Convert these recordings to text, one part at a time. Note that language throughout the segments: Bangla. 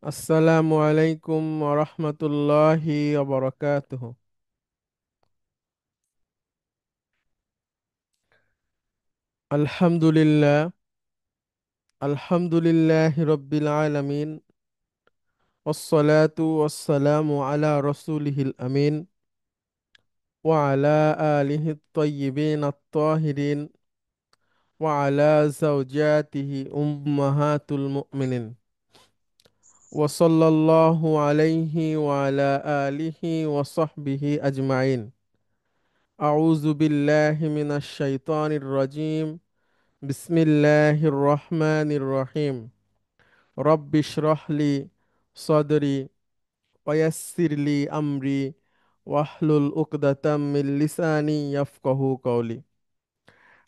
আসসালামু আলাইকুম ওরহমতুল্লাহি ওবরাকাতুহু। আলহামদুলিল্লাহ, আলহামদুলিল্লাহ রব্বিল আলামিন, ওয়াসসালাতু ওয়াসসালামু আলা রাসূলিহিল আমিন ওয়া আলা আলিহি ত্বায়্যিবিন আত-তাহিরিন ওয়া আলা যাওজাতিহি উম্মাহাতুল মুমিনিন ওয়া সাল্লাল্লাহু আলাইহি ওয়া আলা আলিহি ওয়া সাহবিহি আজমাইন। আউযু বিল্লাহি মিনাশ শাইতানির রাজীম। বিসমিল্লাহির রহমানির রহিম। রব্বি ইশরাহলি সদরি ওয়ায়াসসিরলি আমরি ওয়াহলুল উকদাতাম মিন লিসানি ইয়াফকাহু কওলি।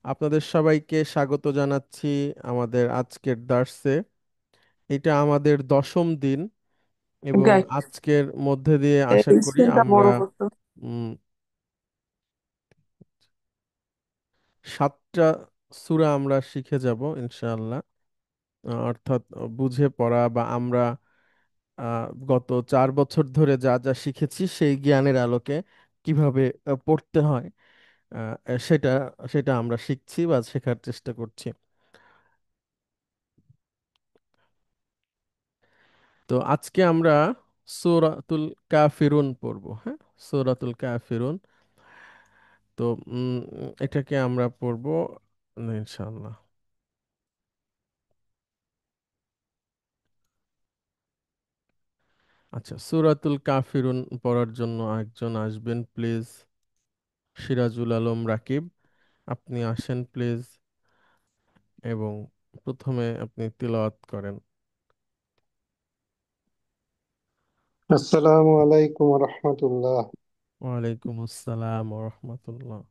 আপনাদের সবাইকে স্বাগত জানাচ্ছি আমাদের আজকের দার্সে। এটা আমাদের 10ম দিন এবং গাই আজকের মধ্যে দিয়ে আশা এই করি স্ক্রিনটা আমরা বড় করতো। 7টা সূরা আমরা শিখে যাব ইনশাআল্লাহ। অর্থাৎ বুঝে পড়া বা আমরা গত 4 বছর ধরে যা যা শিখেছি সেই জ্ঞানের আলোকে কিভাবে পড়তে হয়, সেটা সেটা আমরা শিখছি বা শেখার চেষ্টা করছি। তো আজকে আমরা সূরাতুল কাফিরুন পড়ব। হ্যাঁ, সূরাতুল কাফিরুন। তো এটাকে আমরা পড়ব ইনশাআল্লাহ। আচ্ছা, সূরাতুল কাফিরুন পড়ার জন্য একজন আসবেন প্লিজ। সিরাজুল আলম রাকিব, আপনি আসেন প্লিজ এবং প্রথমে আপনি তিলাওয়াত করেন। আসসালামু আলাইকুম রহমতুল্লাহ। ওয়ালাইকুম আসসালাম ওয়া রাহমাতুল্লাহ।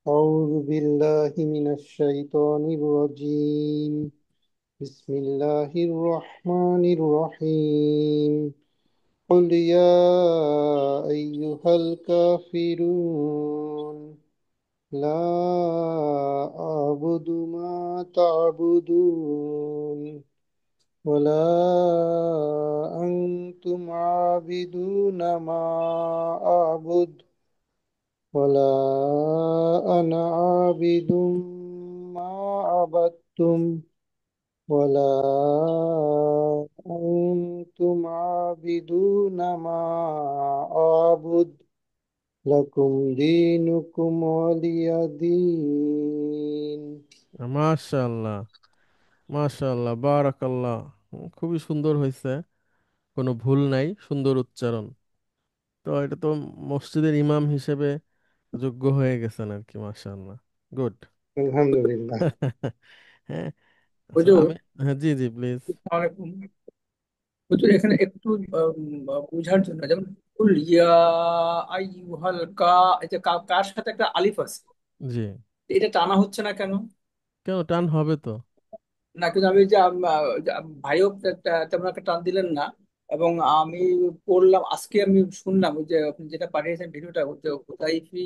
আউযু বিল্লাহি মিনাশ শাইতানির রাজীম। বিসমিল্লাহির রহমানির রহিম। قل يا أيها الكافرون لا أعبد ما تعبدون ولا أنتم عابدون ما أعبد ولا أنا عابد ما عبدتم ولا أنتم عابدون ما أعبد لكم دينكم ولي دين. মাশাআল্লাহ, মাশাআল্লাহ, বারাকাল্লাহ। খুবই সুন্দর হয়েছে, কোনো ভুল নাই, সুন্দর উচ্চারণ। তো এটা তো মসজিদের ইমাম হিসেবে যোগ্য হয়ে গেছেন আর কি, মাশাআল্লাহ। গুড। আলহামদুলিল্লাহ। হ্যাঁ। আচ্ছা হুজুর, আমি, হ্যাঁ, জি জি প্লিজ। আসসালামু আলাইকুম। হুজুর, এখানে একটু বোঝার জন্য, যেমন কুল ইয়া আইয়ুহাল এই যে কার সাথে একটা আলিফ আছে, জি, এটা টানা হচ্ছে না কেন? কেন টান হবে তো? না, কিন্তু আমি যে ভাইও তেমন একটা টান দিলেন না। এবং আমি পড়লাম, আজকে আমি শুনলাম ওই যে আপনি যেটা পাঠিয়েছেন ভিডিওটা, যে হুযাইফি,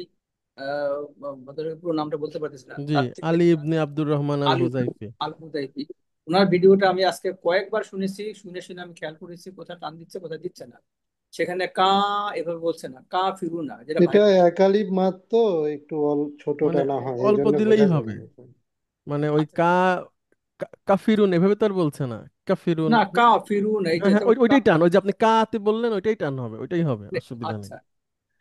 পুরো নামটা বলতে পারতেছি না, জি, তার থেকে আলী ইবনে আব্দুর রহমান আল আলী হুযাইফি। আল হুযাইফি, ওনার ভিডিওটা আমি আজকে কয়েকবার শুনেছি। শুনে শুনে আমি খেয়াল করেছি কোথায় টান দিচ্ছে কোথায় দিচ্ছে না। সেখানে এভাবে বলছে না, ফিরু না, যেটা ভাই। এটা একালিপ মাত্র তো, একটু ছোট মানে টানা হয়, এই অল্প জন্য দিলেই বোঝা যায় হবে। না। মানে ওই আচ্ছা, কাফিরুন এভাবে তো আর বলছে না। কাফিরুন। না, ফিরু না, এই হ্যাঁ যে হ্যাঁ, যেমন ওইটাই টান, ওই যে আপনি কাতে বললেন ওইটাই টান হবে, ওইটাই হবে, অসুবিধা নেই। আচ্ছা,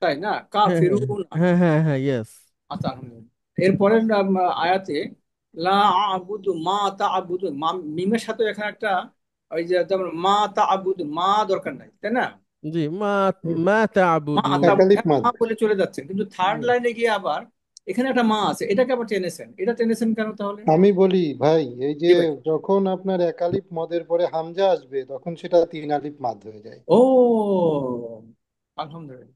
তাই না, হ্যাঁ ফিরু হ্যাঁ না। হ্যাঁ হ্যাঁ হ্যাঁ, ইয়েস। আচ্ছা, আলহামদুলিল্লাহ। এরপরে আয়াতে লা আবুদু মা তা আবুদু, মিমের সাথে এখানে একটা, ওই যে যেমন মা তা আবুদু, মা দরকার নাই, তাই না? জি, মা মা তা'বুদু। একালিপ হ্যাঁ, মা মাত্র। বলে চলে যাচ্ছেন, কিন্তু থার্ড লাইনে গিয়ে আবার এখানে একটা মা আছে, এটাকে আবার টেনেছেন, এটা টেনেছেন কেন তাহলে? আমি বলি ভাই, এই যে জি ভাই। যখন আপনার একালিপ মদের পরে হামজা আসবে তখন সেটা তিন আলিপ মাদ হয়ে যায়। ও, আলহামদুলিল্লাহ।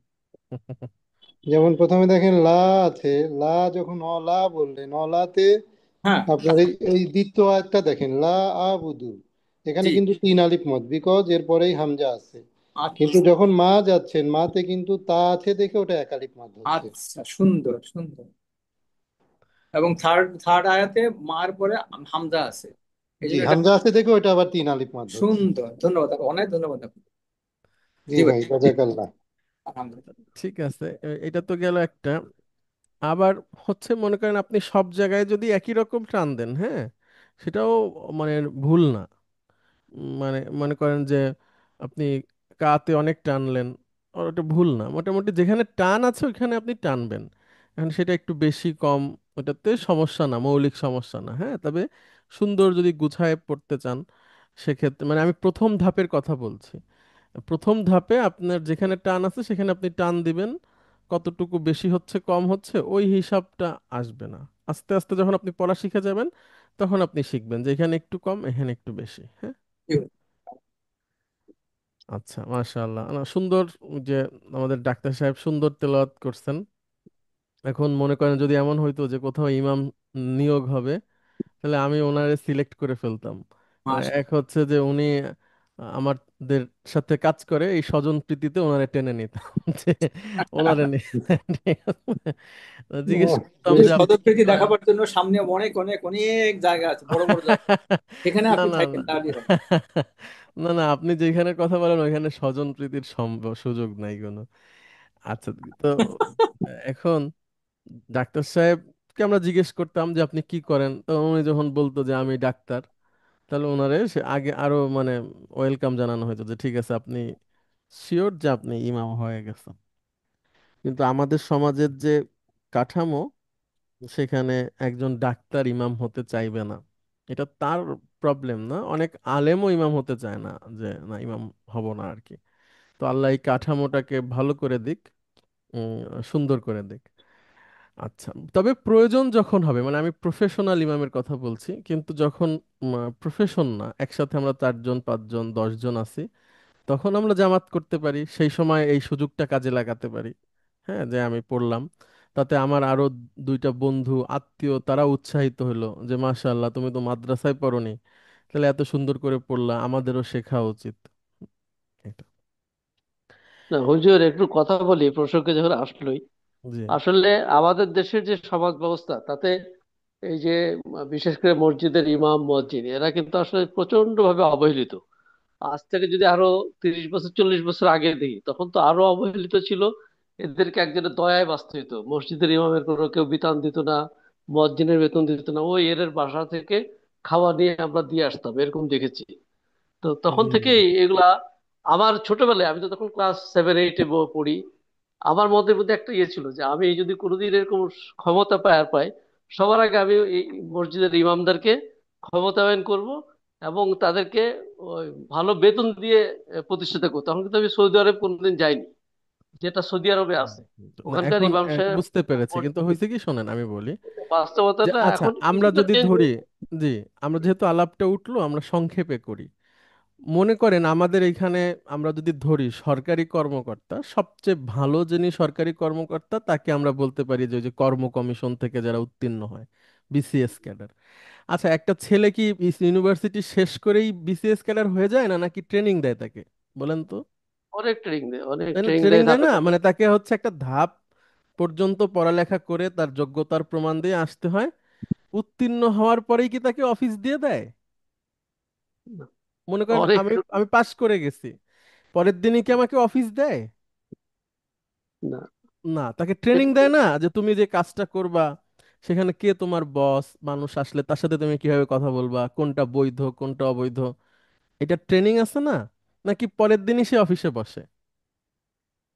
যেমন প্রথমে দেখেন লা আছে, লা যখন অলা বললেন, অলাতে হ্যাঁ। আপনার এই দ্বিতীয় আয়াতটা দেখেন, লা আবুদু, এখানে জি। কিন্তু তিন আলিফ মদ, বিকজ এরপরেই হামজা আছে। কিন্তু আচ্ছা, যখন মা যাচ্ছেন, মাতে কিন্তু তা আছে দেখে ওটা এক আলিফ মদ হচ্ছে। আচ্ছা, সুন্দর সুন্দর। এবং থার্ড থার্ড আয়াতে মার পরে হামজা আছে, এই জি, জন্য এটা হামজা আছে দেখে ওইটা আবার তিন আলিফ মাদ্দ হচ্ছে। সুন্দর। ধন্যবাদ আপনাকে, অনেক ধন্যবাদ আপনাকে। জি জি ভাই। ভাই, জাযাকাল্লাহ। আলহামদুলিল্লাহ। ঠিক আছে, এটা তো গেল একটা। আবার হচ্ছে মনে করেন আপনি সব জায়গায় যদি একই রকম টান দেন, হ্যাঁ, সেটাও মানে ভুল না। মানে মনে করেন যে আপনি কাতে অনেক টানলেন, ওটা ভুল না। মোটামুটি যেখানে টান আছে ওইখানে আপনি টানবেন। এখন সেটা একটু বেশি কম, ওটাতে সমস্যা না, মৌলিক সমস্যা না। হ্যাঁ, তবে সুন্দর যদি গুছায় পড়তে চান সেক্ষেত্রে, মানে আমি প্রথম ধাপের কথা বলছি, প্রথম ধাপে আপনার যেখানে টান আছে সেখানে আপনি টান দিবেন, কতটুকু বেশি হচ্ছে কম হচ্ছে ওই হিসাবটা আসবে না। আস্তে আস্তে যখন আপনি পড়া শিখে যাবেন তখন আপনি শিখবেন যে এখানে একটু কম এখানে একটু বেশি। হ্যাঁ, জি ভাই। আচ্ছা, মাশাআল্লাহ, না, সুন্দর। যে আমাদের ডাক্তার সাহেব সুন্দর তেলাওয়াত করছেন। এখন মনে করেন যদি এমন হইতো যে কোথাও ইমাম নিয়োগ হবে, তাহলে আমি ওনারে সিলেক্ট করে ফেলতাম। মানে এক মাশাআল্লাহ। হচ্ছে যে উনি আমাদের সাথে কাজ করে, এই স্বজন প্রীতিতে ওনারে টেনে নিতাম যে ওনারে ঠিক আছে? জিজ্ঞেস করতাম বেশ যে আপনি কি সদস্যকে করেন। দেখাবার জন্য সামনে অনেক অনেক অনেক জায়গা আছে, বড় বড় জায়গা, এখানে না আপনি না না থাকেন তাহলেই হবে। না না, আপনি যেখানে কথা বলেন ওইখানে স্বজন প্রীতির সুযোগ নাই কোনো। আচ্ছা, তো এখন ডাক্তার সাহেবকে আমরা জিজ্ঞেস করতাম যে আপনি কি করেন, তো উনি যখন বলতো যে আমি ডাক্তার, তাহলে ওনারে সে আগে আরো মানে ওয়েলকাম জানানো হতো যে ঠিক আছে, আপনি শিওর যে আপনি ইমাম হয়ে গেছেন। কিন্তু আমাদের সমাজের যে কাঠামো, সেখানে একজন ডাক্তার ইমাম হতে চাইবে না। এটা তার প্রবলেম না, অনেক আলেমও ইমাম হতে চায় না, যে না ইমাম হব না আর কি। তো আল্লাহ এই কাঠামোটাকে ভালো করে দিক, উম, সুন্দর করে দিক। আচ্ছা, তবে প্রয়োজন যখন হবে, মানে আমি প্রফেশনাল ইমামের কথা বলছি, কিন্তু যখন প্রফেশন না, একসাথে আমরা 4 জন 5 জন 10 জন আছি, তখন আমরা জামাত করতে পারি, সেই সময় এই সুযোগটা কাজে লাগাতে পারি। হ্যাঁ, যে আমি পড়লাম, তাতে আমার আরো 2টা বন্ধু আত্মীয় তারা উৎসাহিত হলো যে মাশাআল্লাহ তুমি তো মাদ্রাসায় পড়োনি, তাহলে এত সুন্দর করে পড়লা, আমাদেরও শেখা উচিত। এটা। না হুজুর, একটু কথা বলি প্রসঙ্গে যখন আসলোই। জি। আসলে আমাদের দেশের যে সমাজ ব্যবস্থা তাতে এই যে বিশেষ করে মসজিদের ইমাম মুয়াজ্জিন এরা কিন্তু আসলে প্রচন্ড ভাবে অবহেলিত। আজ থেকে যদি আরো 30 বছর 40 বছর আগে দেখি তখন তো আরো অবহেলিত ছিল। এদেরকে একজনের দয়ায় বাঁচতে হতো, মসজিদের ইমামের কোনো কেউ বেতন দিত না, মুয়াজ্জিনের বেতন দিত না, ওই এর বাসা থেকে খাওয়া নিয়ে আমরা দিয়ে আসতাম, এরকম দেখেছি। তো তখন জি জি। থেকেই এগুলা আমার ছোটবেলায়, আমি তো তখন ক্লাস 7 8-এ পড়ি, আমার মধ্যে মধ্যে একটা ইয়ে ছিল যে আমি যদি কোনোদিন এরকম ক্ষমতা পাই আর পাই, সবার আগে আমি এই মসজিদের ইমামদারকে ক্ষমতায়ন করব এবং তাদেরকে ওই ভালো বেতন দিয়ে প্রতিষ্ঠিত করবো। তখন কিন্তু আমি সৌদি আরব কোনোদিন যাইনি, যেটা সৌদি আরবে আছে। না, ওখানকার এখন ইমাম সাহেব বুঝতে পেরেছি, কিন্তু হয়েছে কি শোনেন আমি বলি, যে বাস্তবতাটা আচ্ছা এখন আমরা কিছুটা যদি চেঞ্জ ধরি, হয়েছে। জি, আমরা যেহেতু আলাপটা উঠলো আমরা সংক্ষেপে করি। মনে করেন আমাদের এখানে আমরা যদি ধরি সরকারি কর্মকর্তা, সবচেয়ে ভালো যিনি সরকারি কর্মকর্তা তাকে আমরা বলতে পারি যে ওই যে কর্ম কমিশন থেকে যারা উত্তীর্ণ হয়, বিসিএস ক্যাডার। আচ্ছা, একটা ছেলে কি ইউনিভার্সিটি শেষ করেই বিসিএস ক্যাডার হয়ে যায় না, নাকি ট্রেনিং দেয় তাকে, বলেন তো? অনেক ট্রেনিং দেয়, অনেক তাই না, ট্রেনিং ট্রেনিং দেয় দেয় ধাপে না, ধাপে। মানে তাকে হচ্ছে একটা ধাপ পর্যন্ত পড়ালেখা করে তার যোগ্যতার প্রমাণ দিয়ে আসতে হয়। উত্তীর্ণ হওয়ার পরেই কি তাকে অফিস দিয়ে দেয়? মনে করেন অনেক আমি আমি পাশ করে গেছি, পরের দিনই কি আমাকে অফিস দেয়? না, না, তাকে ট্রেনিং দেয় না, যে তুমি যে কাজটা করবা সেখানে কে তোমার বস, মানুষ আসলে তার সাথে তুমি কিভাবে কথা বলবা, কোনটা বৈধ কোনটা অবৈধ, এটা ট্রেনিং আছে না? নাকি পরের দিনই সে অফিসে বসে?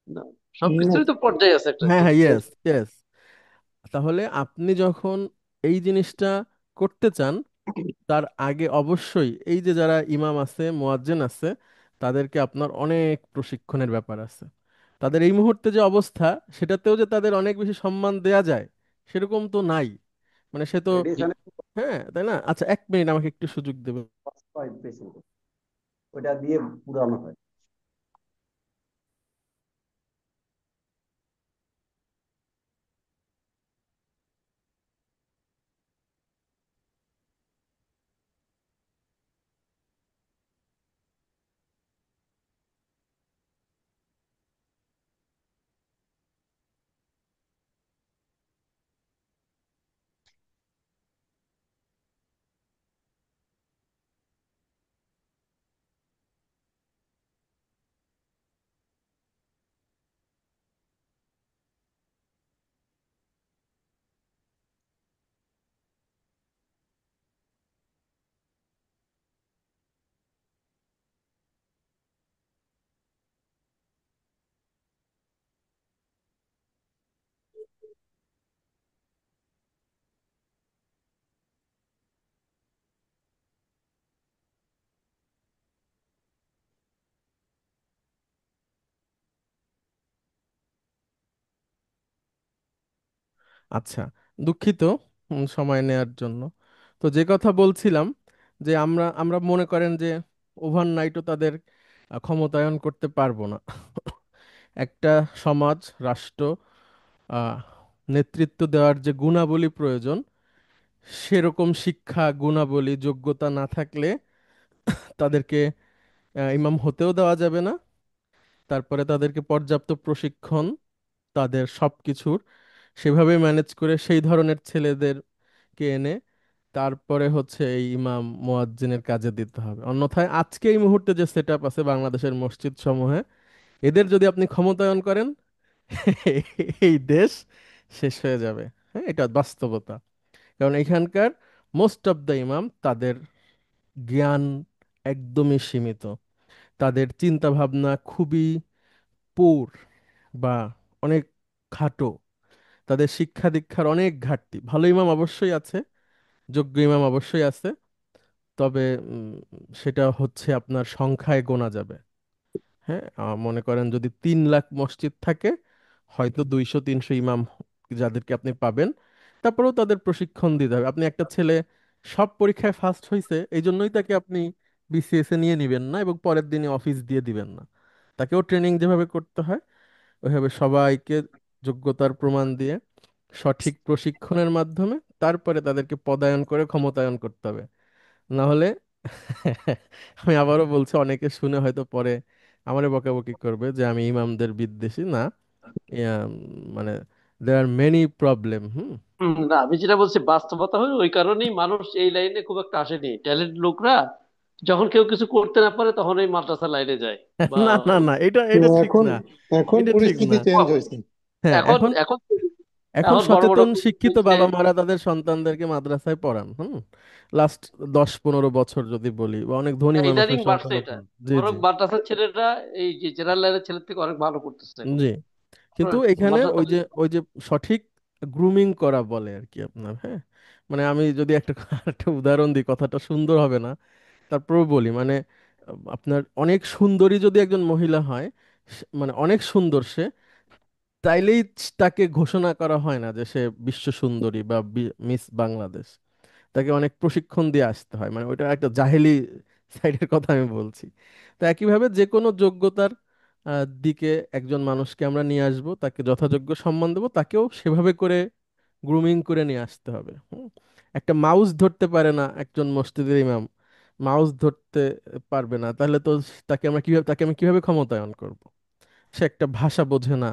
না, না, সবকিছুরই তো পর্যায়ে আছে একটা হ্যাঁ একটা। হ্যাঁ, ইয়েস ইয়েস। তাহলে আপনি যখন এই জিনিসটা করতে চান, তার আগে অবশ্যই এই যে যারা ইমাম আছে মুয়াজ্জিন আছে, তাদেরকে আপনার অনেক প্রশিক্ষণের ব্যাপার আছে। তাদের এই মুহূর্তে যে অবস্থা, সেটাতেও যে তাদের অনেক বেশি সম্মান দেয়া যায় সেরকম তো নাই। মানে সে তো, রেডিয়েশনের হ্যাঁ তাই না? আচ্ছা, 1 মিনিট আমাকে একটু সুযোগ দেবে। পাইপ বেশি, ওটা দিয়ে পুরানো হয়। আচ্ছা, দুঃখিত সময় নেয়ার জন্য। তো যে কথা বলছিলাম, যে আমরা আমরা মনে করেন যে ওভারনাইটও তাদের ক্ষমতায়ন করতে পারবো না। একটা সমাজ, রাষ্ট্র, আহ, নেতৃত্ব দেওয়ার যে গুণাবলী প্রয়োজন, সেরকম শিক্ষা, গুণাবলী, যোগ্যতা না থাকলে তাদেরকে ইমাম হতেও দেওয়া যাবে না। তারপরে তাদেরকে পর্যাপ্ত প্রশিক্ষণ, তাদের সবকিছুর সেভাবে ম্যানেজ করে সেই ধরনের ছেলেদেরকে এনে তারপরে হচ্ছে এই ইমাম মুয়াজ্জিনের কাজে দিতে হবে। অন্যথায় আজকে এই মুহূর্তে যে সেট আপ আছে বাংলাদেশের মসজিদ সমূহে, এদের যদি আপনি ক্ষমতায়ন করেন, এই দেশ শেষ হয়ে যাবে। হ্যাঁ, এটা বাস্তবতা। কারণ এখানকার মোস্ট অফ দ্য ইমাম, তাদের জ্ঞান একদমই সীমিত, তাদের চিন্তা ভাবনা খুবই পুর বা অনেক খাটো, তাদের শিক্ষা দীক্ষার অনেক ঘাটতি। ভালো ইমাম অবশ্যই আছে, যোগ্য ইমাম অবশ্যই আছে, তবে সেটা হচ্ছে আপনার সংখ্যায় গোনা যাবে। হ্যাঁ, মনে করেন যদি 3 লাখ মসজিদ থাকে, হয়তো 200-300 ইমাম যাদেরকে আপনি পাবেন। তারপরেও তাদের প্রশিক্ষণ দিতে হবে। আপনি একটা ছেলে সব পরীক্ষায় ফার্স্ট হয়েছে, এই জন্যই তাকে আপনি বিসিএস এ নিয়ে নিবেন না এবং পরের দিনে অফিস দিয়ে দিবেন না। তাকেও ট্রেনিং যেভাবে করতে হয় ওইভাবে সবাইকে যোগ্যতার প্রমাণ দিয়ে সঠিক প্রশিক্ষণের মাধ্যমে তারপরে তাদেরকে পদায়ন করে ক্ষমতায়ন করতে হবে। না হলে আমি আবারও বলছি, অনেকে শুনে হয়তো পরে আমারে বকাবকি করবে যে আমি ইমামদের বিদ্বেষী। না, মানে দেয়ার আর মেনি প্রবলেম। হুম। না, আমি যেটা বলছি বাস্তবতা হলো ওই কারণেই মানুষ এই লাইনে খুব একটা আসেনি। ট্যালেন্ট লোকরা যখন কেউ কিছু করতে না পারে তখন এই মাদ্রাসা লাইনে যায় বা না না না, এটা তো এটা ঠিক এখন না। এখন এটা ঠিক পরিস্থিতি না। চেঞ্জ হয়েছে। হ্যাঁ, এখন এখন এখন এখন এখন বড় বড় সচেতন কোর্স শিক্ষিত হয়েছে। বাবা মারা তাদের সন্তানদেরকে মাদ্রাসায় পড়ান। হুম। লাস্ট 10-15 বছর যদি বলি, বা অনেক ধনী হ্যাঁ, ইদানিং মানুষের বাড়ছে সন্তানও এটা। পড়ান। জি বরং জি মাদ্রাসার ছেলেরা এই যে জেনারেল লাইনের ছেলের থেকে অনেক ভালো করতেছে এখন। জি। কিন্তু হ্যাঁ, এখানে মাদ্রাসা। ওই যে সঠিক গ্রুমিং করা বলে আর কি আপনার। হ্যাঁ, মানে আমি যদি একটা একটা উদাহরণ দিই, কথাটা সুন্দর হবে না, তারপরেও বলি। মানে আপনার অনেক সুন্দরী যদি একজন মহিলা হয়, মানে অনেক সুন্দর সে, তাইলেই তাকে ঘোষণা করা হয় না যে সে বিশ্ব সুন্দরী বা মিস বাংলাদেশ। তাকে অনেক প্রশিক্ষণ দিয়ে আসতে হয়। মানে ওইটা একটা জাহেলি সাইডের কথা আমি বলছি। তো একইভাবে যে কোনো যোগ্যতার দিকে একজন মানুষকে আমরা নিয়ে আসব, তাকে যথাযোগ্য সম্মান দেবো, তাকেও সেভাবে করে গ্রুমিং করে নিয়ে আসতে হবে। হুম। একটা মাউস ধরতে পারে না একজন মসজিদের ইমাম, মাউস ধরতে পারবে না, তাহলে তো তাকে আমি কিভাবে ক্ষমতায়ন করব? সে একটা ভাষা বোঝে না,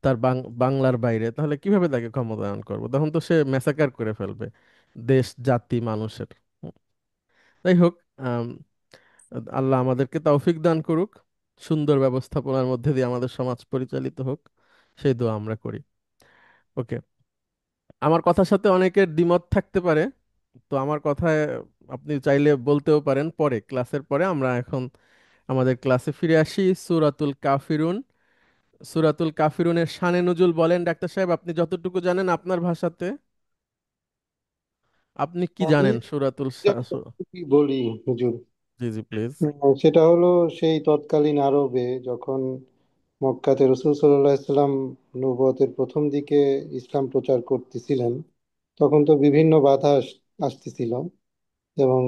তার বাংলার বাইরে, তাহলে কিভাবে তাকে ক্ষমতায়ন করব? তখন তো সে ম্যাসাকার করে ফেলবে দেশ, জাতি, মানুষের। হুম। যাই হোক, আম, আল্লাহ আমাদেরকে তৌফিক দান করুক, সুন্দর ব্যবস্থাপনার মধ্যে দিয়ে আমাদের সমাজ পরিচালিত হোক, সেই দোয়া আমরা করি। ওকে। আমার কথার সাথে অনেকের দ্বিমত থাকতে পারে, তো আমার কথায় আপনি চাইলে বলতেও পারেন পরে, ক্লাসের পরে। আমরা এখন আমাদের ক্লাসে ফিরে আসি। সূরাতুল কাফিরুন। সূরাতুল কাফিরুনের শানে নুজুল বলেন ডাক্তার সাহেব, আপনি যতটুকু জানেন আপনার ভাষাতে। আপনি কি আমি জানেন সূরাতুল কি বলি হুজুর, জি জি প্লিজ। সেটা হলো সেই তৎকালীন আরবে যখন মক্কাতে রসুল সাল্লাহ ইসলাম নবুয়তের প্রথম দিকে ইসলাম প্রচার করতেছিলেন, তখন তো বিভিন্ন বাধা আসতেছিল, এবং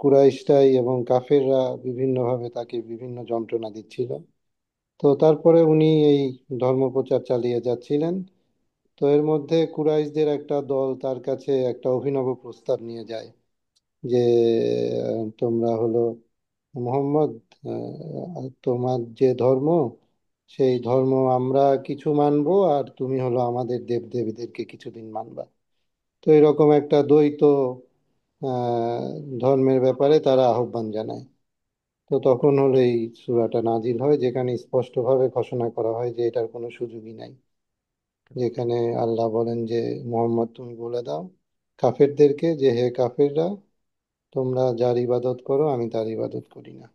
কুরাইশরাই এবং কাফেররা বিভিন্নভাবে তাকে বিভিন্ন যন্ত্রণা দিচ্ছিল। তো তারপরে উনি এই ধর্ম প্রচার চালিয়ে যাচ্ছিলেন। তো এর মধ্যে কুরাইশদের একটা দল তার কাছে একটা অভিনব প্রস্তাব নিয়ে যায় যে তোমরা হলো মোহাম্মদ, তোমার যে ধর্ম সেই ধর্ম আমরা কিছু মানবো, আর তুমি হলো আমাদের দেব দেবীদেরকে কিছুদিন মানবা। তো এরকম একটা দ্বৈত আহ, ধর্মের ব্যাপারে তারা আহ্বান জানায়। তো তখন হলো এই সূরাটা নাজিল হয়, যেখানে স্পষ্টভাবে ঘোষণা করা হয় যে এটার কোনো সুযোগই নাই। যেখানে আল্লাহ বলেন যে মোহাম্মদ তুমি বলে দাও কাফেরদেরকে যে হে কাফেররা, তোমরা যার ইবাদত করো আমি তার ইবাদত করি না।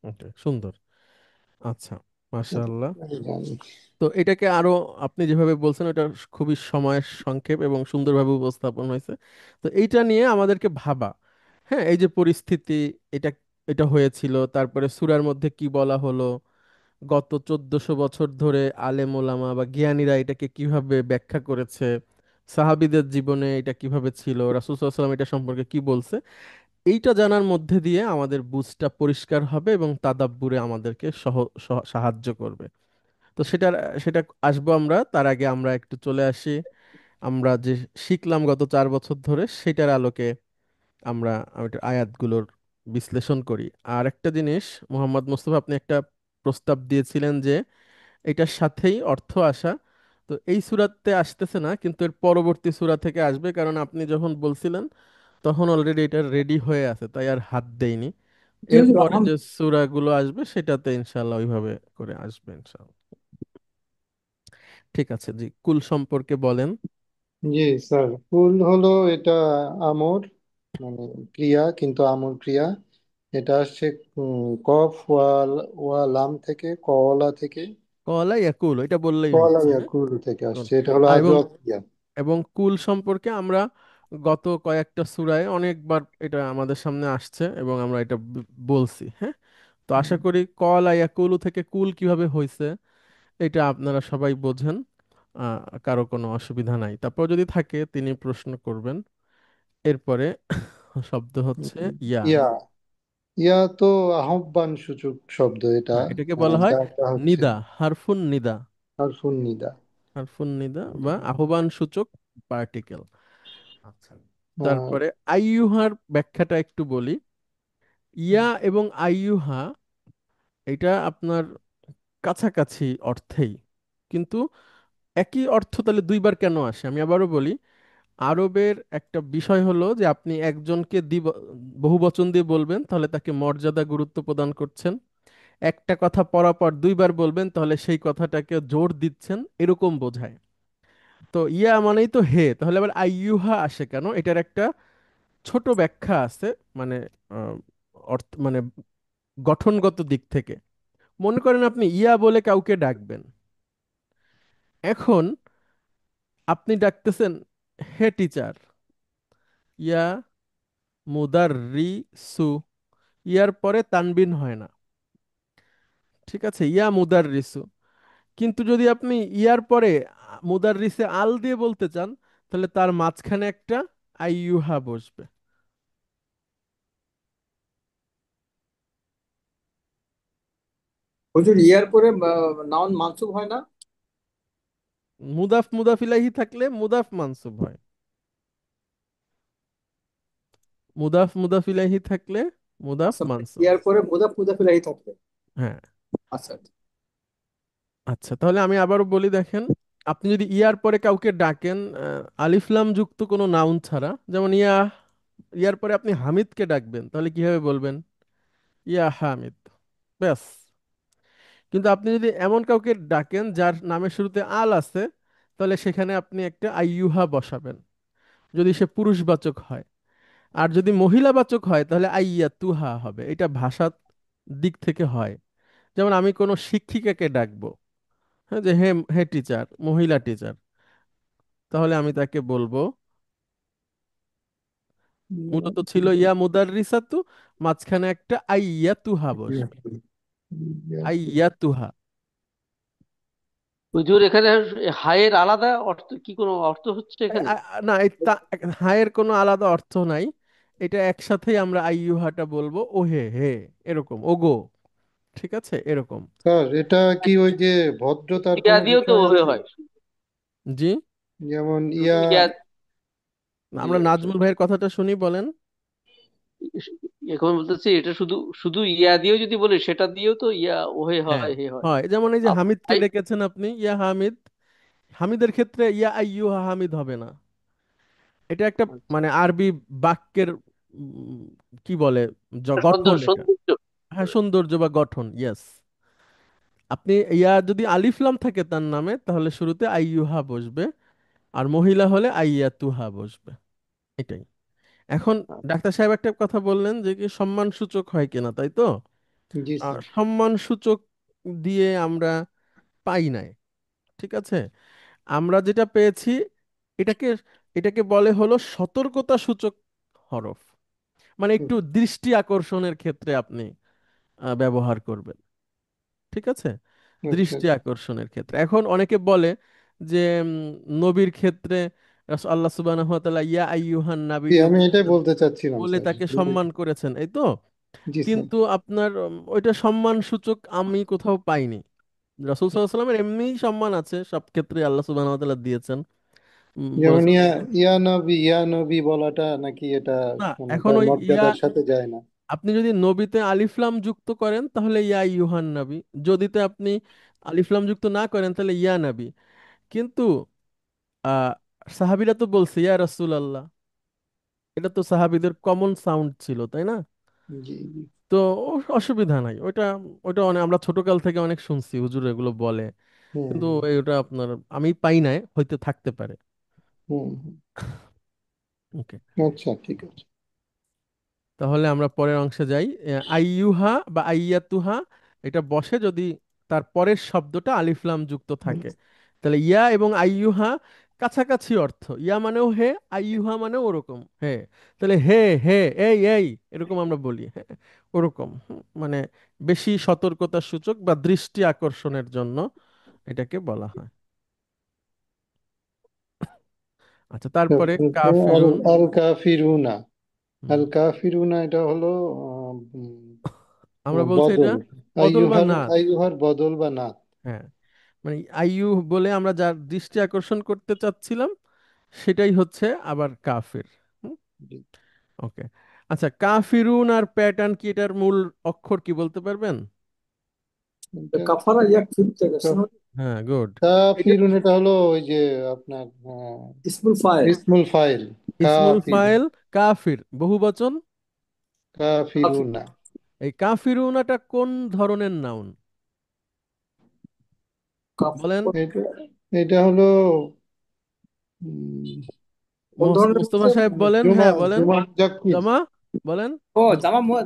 ওকে, সুন্দর। আচ্ছা, মাশাআল্লাহ। আমি জানি। তো এটাকে আরো আপনি যেভাবে বলছেন, ওটা খুবই সময়ের সংক্ষেপ এবং সুন্দরভাবে উপস্থাপন হয়েছে। তো এইটা নিয়ে আমাদেরকে ভাবা। হ্যাঁ, এই যে পরিস্থিতি, এটা এটা হয়েছিল, তারপরে সূরার মধ্যে কি বলা হলো, গত 1400 বছর ধরে আলেম ওলামা বা জ্ঞানীরা এটাকে কিভাবে ব্যাখ্যা করেছে, সাহাবীদের জীবনে এটা কিভাবে ছিল, রাসূল সাল্লাল্লাহু আলাইহি ওয়াসাল্লাম এটা সম্পর্কে কি বলছে, এইটা জানার মধ্যে দিয়ে আমাদের বুঝটা পরিষ্কার হবে এবং তাদাব্বুরে আমাদেরকে সাহায্য করবে। তো সেটা আসবো আমরা, তার আগে আমরা একটু চলে আসি আমরা যে শিখলাম গত 4 বছর ধরে সেটার আলোকে আমরা ওইটার আয়াতগুলোর বিশ্লেষণ করি। আর একটা জিনিস, মোহাম্মদ মোস্তফা, আপনি একটা প্রস্তাব দিয়েছিলেন যে এটার সাথেই অর্থ আসা, তো এই সূরাতে আসতেছে না কিন্তু এর পরবর্তী সূরা থেকে আসবে, কারণ আপনি যখন বলছিলেন তখন অলরেডি এটা রেডি হয়ে আছে, তাই আর হাত দেইনি। জি হুজুর, এরপরে যে সূরাগুলো আসবে সেটাতে ইনশাআল্লাহ ওইভাবে করে আসবে ইনশাআল্লাহ। ঠিক আছে, জি, কুল সম্পর্কে বলেন। জি স্যার, ফুল হলো এটা আমর, মানে ক্রিয়া, কিন্তু আমর ক্রিয়া। এটা আসছে কফ ওয়া লাম থেকে, কওয়ালা থেকে, কলা ইয়াকুল এটা বললেই কওয়ালা হচ্ছে, হ্যাঁ। ইয়াকুল থেকে কুল। আসছে। এটা হলো আর এবং আজওয়াব ক্রিয়া। এবং কুল সম্পর্কে আমরা গত কয়েকটা সূরায় অনেকবার এটা আমাদের সামনে আসছে এবং আমরা এটা বলছি, হ্যাঁ। তো আশা করি কলা ইয়াকুলু থেকে কুল কিভাবে হয়েছে এটা আপনারা সবাই বোঝেন, কারো কোনো অসুবিধা নাই। তারপর যদি থাকে তিনি প্রশ্ন করবেন। এরপরে শব্দ হচ্ছে ইয়া। ইয়া, ইয়া তো আহ্বান সূচক শব্দ এটা। হ্যাঁ, এটাকে বলা হয় ইয়াটা হচ্ছে নিদা, হারফুন নিদা। হারফুন নিদা। হারফুন নিদা বা আহ্বান সূচক পার্টিকেল। আচ্ছা, আহ, তারপরে আইয়ুহার ব্যাখ্যাটা একটু বলি। ইয়া এবং আইয়ুহা এটা আপনার কাছাকাছি অর্থেই, কিন্তু একই অর্থ তাহলে দুইবার কেন আসে আমি আবারও বলি। আরবের একটা বিষয় হলো যে আপনি একজনকে বহু বচন দিয়ে বলবেন তাহলে তাকে মর্যাদা গুরুত্ব প্রদান করছেন, একটা কথা পরপর দুইবার বলবেন তাহলে সেই কথাটাকে জোর দিচ্ছেন, এরকম বোঝায়। তো ইয়া মানেই তো হে, তাহলে আবার আইয়ুহা আসে কেন, এটার একটা ছোট ব্যাখ্যা আছে, মানে অর্থ মানে গঠনগত দিক থেকে। মনে করেন আপনি ইয়া বলে কাউকে ডাকবেন, এখন আপনি ডাকতেছেন হে টিচার, ইয়া মুদাররিসু, ইয়ার পরে তানবিন হয় না, ঠিক আছে, ইয়া মুদাররিসু। কিন্তু যদি আপনি ইয়ার পরে মুদাররিসে আল দিয়ে বলতে চান তাহলে তার মাঝখানে একটা আইয়ুহা বসবে। হুজুর, ইয়ার পরে নাউন মানসুব হয় না? মুদাফ মুদাফ ইলাইহি থাকলে মুদাফ মানসুব হয়, মুদাফ মুদাফ ইলাইহি থাকলে মুদাফ আচ্ছা, মানে মানসুব। ইয়ার পরে মুদাফ মুদাফ ইলাইহি থাকবে। হ্যাঁ। আচ্ছা আচ্ছা। আচ্ছা, তাহলে আমি আবারও বলি, দেখেন, আপনি যদি ইয়ার পরে কাউকে ডাকেন আলিফ লাম যুক্ত কোনো নাউন ছাড়া, যেমন ইয়ার পরে আপনি হামিদকে ডাকবেন তাহলে কিভাবে বলবেন? ইয়া হামিদ, ব্যাস। কিন্তু আপনি যদি এমন কাউকে ডাকেন যার নামের শুরুতে আল আছে তাহলে সেখানে আপনি একটা আইয়ুহা বসাবেন, যদি সে পুরুষবাচক হয়। আর যদি মহিলাবাচক হয় তাহলে আইয়া তুহা হবে, এটা ভাষার দিক থেকে হয়। যেমন আমি কোনো শিক্ষিকাকে ডাকবো, হ্যাঁ, যে হে হে টিচার, মহিলা টিচার, তাহলে আমি তাকে বলবো, মূলত ছিল ইয়া মুদাররিসাতু, মাঝখানে একটা আইয়া তুহা বসবে, আইয়া তুহা। হুজুর, এখানে হায়ের আলাদা অর্থ কি কোনো অর্থ হচ্ছে এখানে? না, হায়ের কোনো আলাদা অর্থ নাই, এটা একসাথেই আমরা আইয়ুহাটা বলবো, ও হে হে, এরকম, ওগো, ঠিক আছে, এরকম। স্যার, এটা কি ওই যে ভদ্রতার ইয়া কোনো দিয়েও তো বিষয় ওহে আছে? হয়। জি, যেমন শুধু ইয়া। ইয়া, জি, আমরা নাজমুল ভাইয়ের কথাটা শুনি, বলেন। এখন বলতেছি এটা শুধু শুধু ইয়া দিয়েও যদি বলি সেটা দিয়েও তো ইয়া ওহে হ্যাঁ, হয়, হে হয়। হয়, যেমন এই যে হামিদকে তাই। ডেকেছেন আপনি ইয়া হামিদ, হামিদের ক্ষেত্রে ইয়া আইয়ুহা হামিদ হবে না। এটা একটা আচ্ছা, মানে আরবি বাক্যের কি বলে, গঠন এটা। সৌন্দর্য। হ্যাঁ, সৌন্দর্য বা গঠন, ইয়েস। আপনি ইয়া যদি আলিফলাম থাকে তার নামে তাহলে শুরুতে আইয়ুহা বসবে, আর মহিলা হলে আইয়া তুহা বসবে, এটাই। এখন ডাক্তার সাহেব একটা কথা বললেন যে কি সম্মান সূচক হয় কিনা, তাই তো? জি স্যার। সম্মান সূচক দিয়ে আমরা পাই নাই, ঠিক আছে। আমরা যেটা পেয়েছি এটাকে এটাকে বলে হলো সতর্কতা সূচক হরফ, মানে একটু দৃষ্টি আকর্ষণের ক্ষেত্রে আপনি ব্যবহার করবেন, ঠিক আছে, আচ্ছা দৃষ্টি আচ্ছা। আকর্ষণের ক্ষেত্রে। এখন অনেকে বলে যে নবীর ক্ষেত্রে আল্লাহ সুবহানাহু ওয়া তাআলা ইয়া আইয়ুহান নাবী জি, আমি এটাই বলতে চাচ্ছিলাম বলে স্যার। তাকে সম্মান করেছেন, এই তো। জি স্যার। কিন্তু আপনার ওইটা সম্মান সূচক আমি কোথাও পাইনি। রাসূল সাল্লাল্লাহু আলাইহি ওয়াসাল্লামের এমনিই সম্মান আছে, সব ক্ষেত্রে আল্লাহ সুবহানাহু ওয়া তাআলা দিয়েছেন। যেমন বলেছেন ইয়া নবী বলাটা নাকি এটা না, মানে এখন তার ওই ইয়া, মর্যাদার সাথে যায় না? আপনি যদি নবীতে আলিফ লাম যুক্ত করেন তাহলে ইয়া ইউহান নবী, যদিতে আপনি আলিফ লাম যুক্ত না করেন তাহলে ইয়া নবী। কিন্তু আহ সাহাবীরা তো বলছে ইয়া রাসূলুল্লাহ, এটা তো সাহাবীদের কমন সাউন্ড ছিল, তাই না? জি জি। তো অসুবিধা নাই ওটা। ওটা অনেক আমরা ছোটকাল থেকে অনেক শুনছি, হুজুর এগুলো বলে। কিন্তু হুম ওটা আপনার আমি পাই নাই, হয়তো থাকতে পারে। হুম হুম। ওকে, আচ্ছা ঠিক আছে। তাহলে আমরা পরের অংশে যাই। আইয়ুহা বা আইয়াতুহা, এটা বসে যদি তার পরের শব্দটা আলিফ লাম যুক্ত হুম, থাকে, তাহলে ইয়া এবং আইয়ুহা কাছাকাছি অর্থ। ইয়া মানেও হে, আইয়ুহা মানেও ওরকম হে। তাহলে হে হে, এই এই, এরকম আমরা বলি, হ্যাঁ, ওরকম। মানে বেশি সতর্কতার সূচক বা দৃষ্টি আকর্ষণের জন্য এটাকে বলা হয়। আচ্ছা, তারপরে তারপরে আল কাফিরুন। আল কাফিরুনা। হুম, আল কাফিরুনা এটা হলো আমরা বলছি এটা বদল। বদল বা আইয়ুহার নাত। আইয়ুহার বদল বা নাত। হ্যাঁ, মানে আইয়ু বলে আমরা যার দৃষ্টি আকর্ষণ করতে চাচ্ছিলাম সেটাই হচ্ছে আবার কাফির। জি। ওকে, আচ্ছা, কাফিরুন আর প্যাটার্ন কি, এটার মূল অক্ষর কি বলতে পারবেন? এটা কাফারা ইয়াক ফিরতে গেছে কা- না? হ্যাঁ, গুড। এটা কাফিরুন এটা হলো ওই যে আপনার ইসমুল ফাইল। ইসমুল ফাইল। ইসমুল কাফিরুন। ফাইল, কাফির বহু বচন। কাফিরুনা। এই কাফিরুনাটা কোন ধরনের নাউন বলেন? এটা এটা হলো উম, কোন ধরনের মোস্তফা বলতে? সাহেব বলেন, জুমা হ্যাঁ বলেন। জুমা মুজাক্কির। জমা বলেন। ও জামা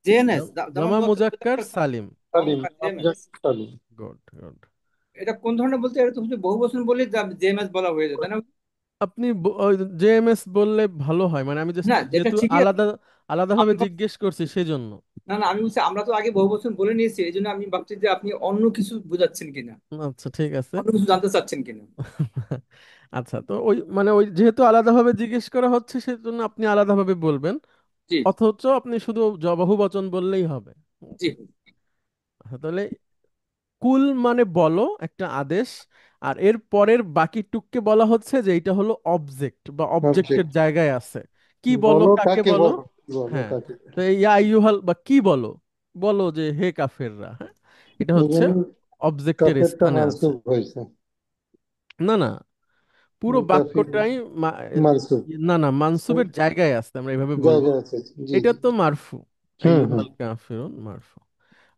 জেএনএস, জামা জমা Muzakkar Muzakkar Salim. Salim, JMS. Muzakkir Salim. Good good. এটা কোন ধরনের বলতে? এটা তো হচ্ছে বহু বছর বলে জেএমএস বলা হয়ে যায়, তাই না? আপনি জেএমএস বললে ভালো হয়, মানে আমি জাস্ট না, যেটা যেহেতু ঠিকই আছে। আলাদা আলাদাভাবে আমি জিজ্ঞেস করছি সেজন্য। না না, আমি বলছি আমরা তো আগে বহু বছর বলে নিয়েছি, এই জন্য আমি ভাবছি যে আপনি অন্য কিছু বোঝাচ্ছেন কিনা, আচ্ছা, ঠিক আছে। অন্য কিছু জানতে চাচ্ছেন কিনা। আচ্ছা, তো ওই মানে ওই যেহেতু আলাদাভাবে জিজ্ঞেস করা হচ্ছে সেজন্য আপনি আলাদাভাবে বলবেন, জি অথচ আপনি শুধু বহু বচন বললেই হবে। জি। আচ্ছা, তাহলে কুল মানে বলো, একটা আদেশ। আর এর পরের বাকি টুককে বলা হচ্ছে যে এটা হলো অবজেক্ট বা অবজেক্টের সাবজেক্ট। জায়গায় আছে। কি বলো, বলো কাকে কাকে বলো? বলো, কি বলো হ্যাঁ, কাকে তো বলো। এই ইয়া আইয়ুহাল বা কি বলো, বলো যে হে কাফেররা, হ্যাঁ, এটা এই হচ্ছে জন্য অবজেক্টের কাফেরটা স্থানে আছে। মানসুব হয়েছে। না না, পুরো কাফির বাক্যটাই মানসুব। না না, মানসুবের জায়গায় আছে, আমরা এভাবে বলবো। জায়গা আছে। জি এটা জি। তো মারফু, হুম হুম। আইয়ুহাল কাফিরুন মারফু।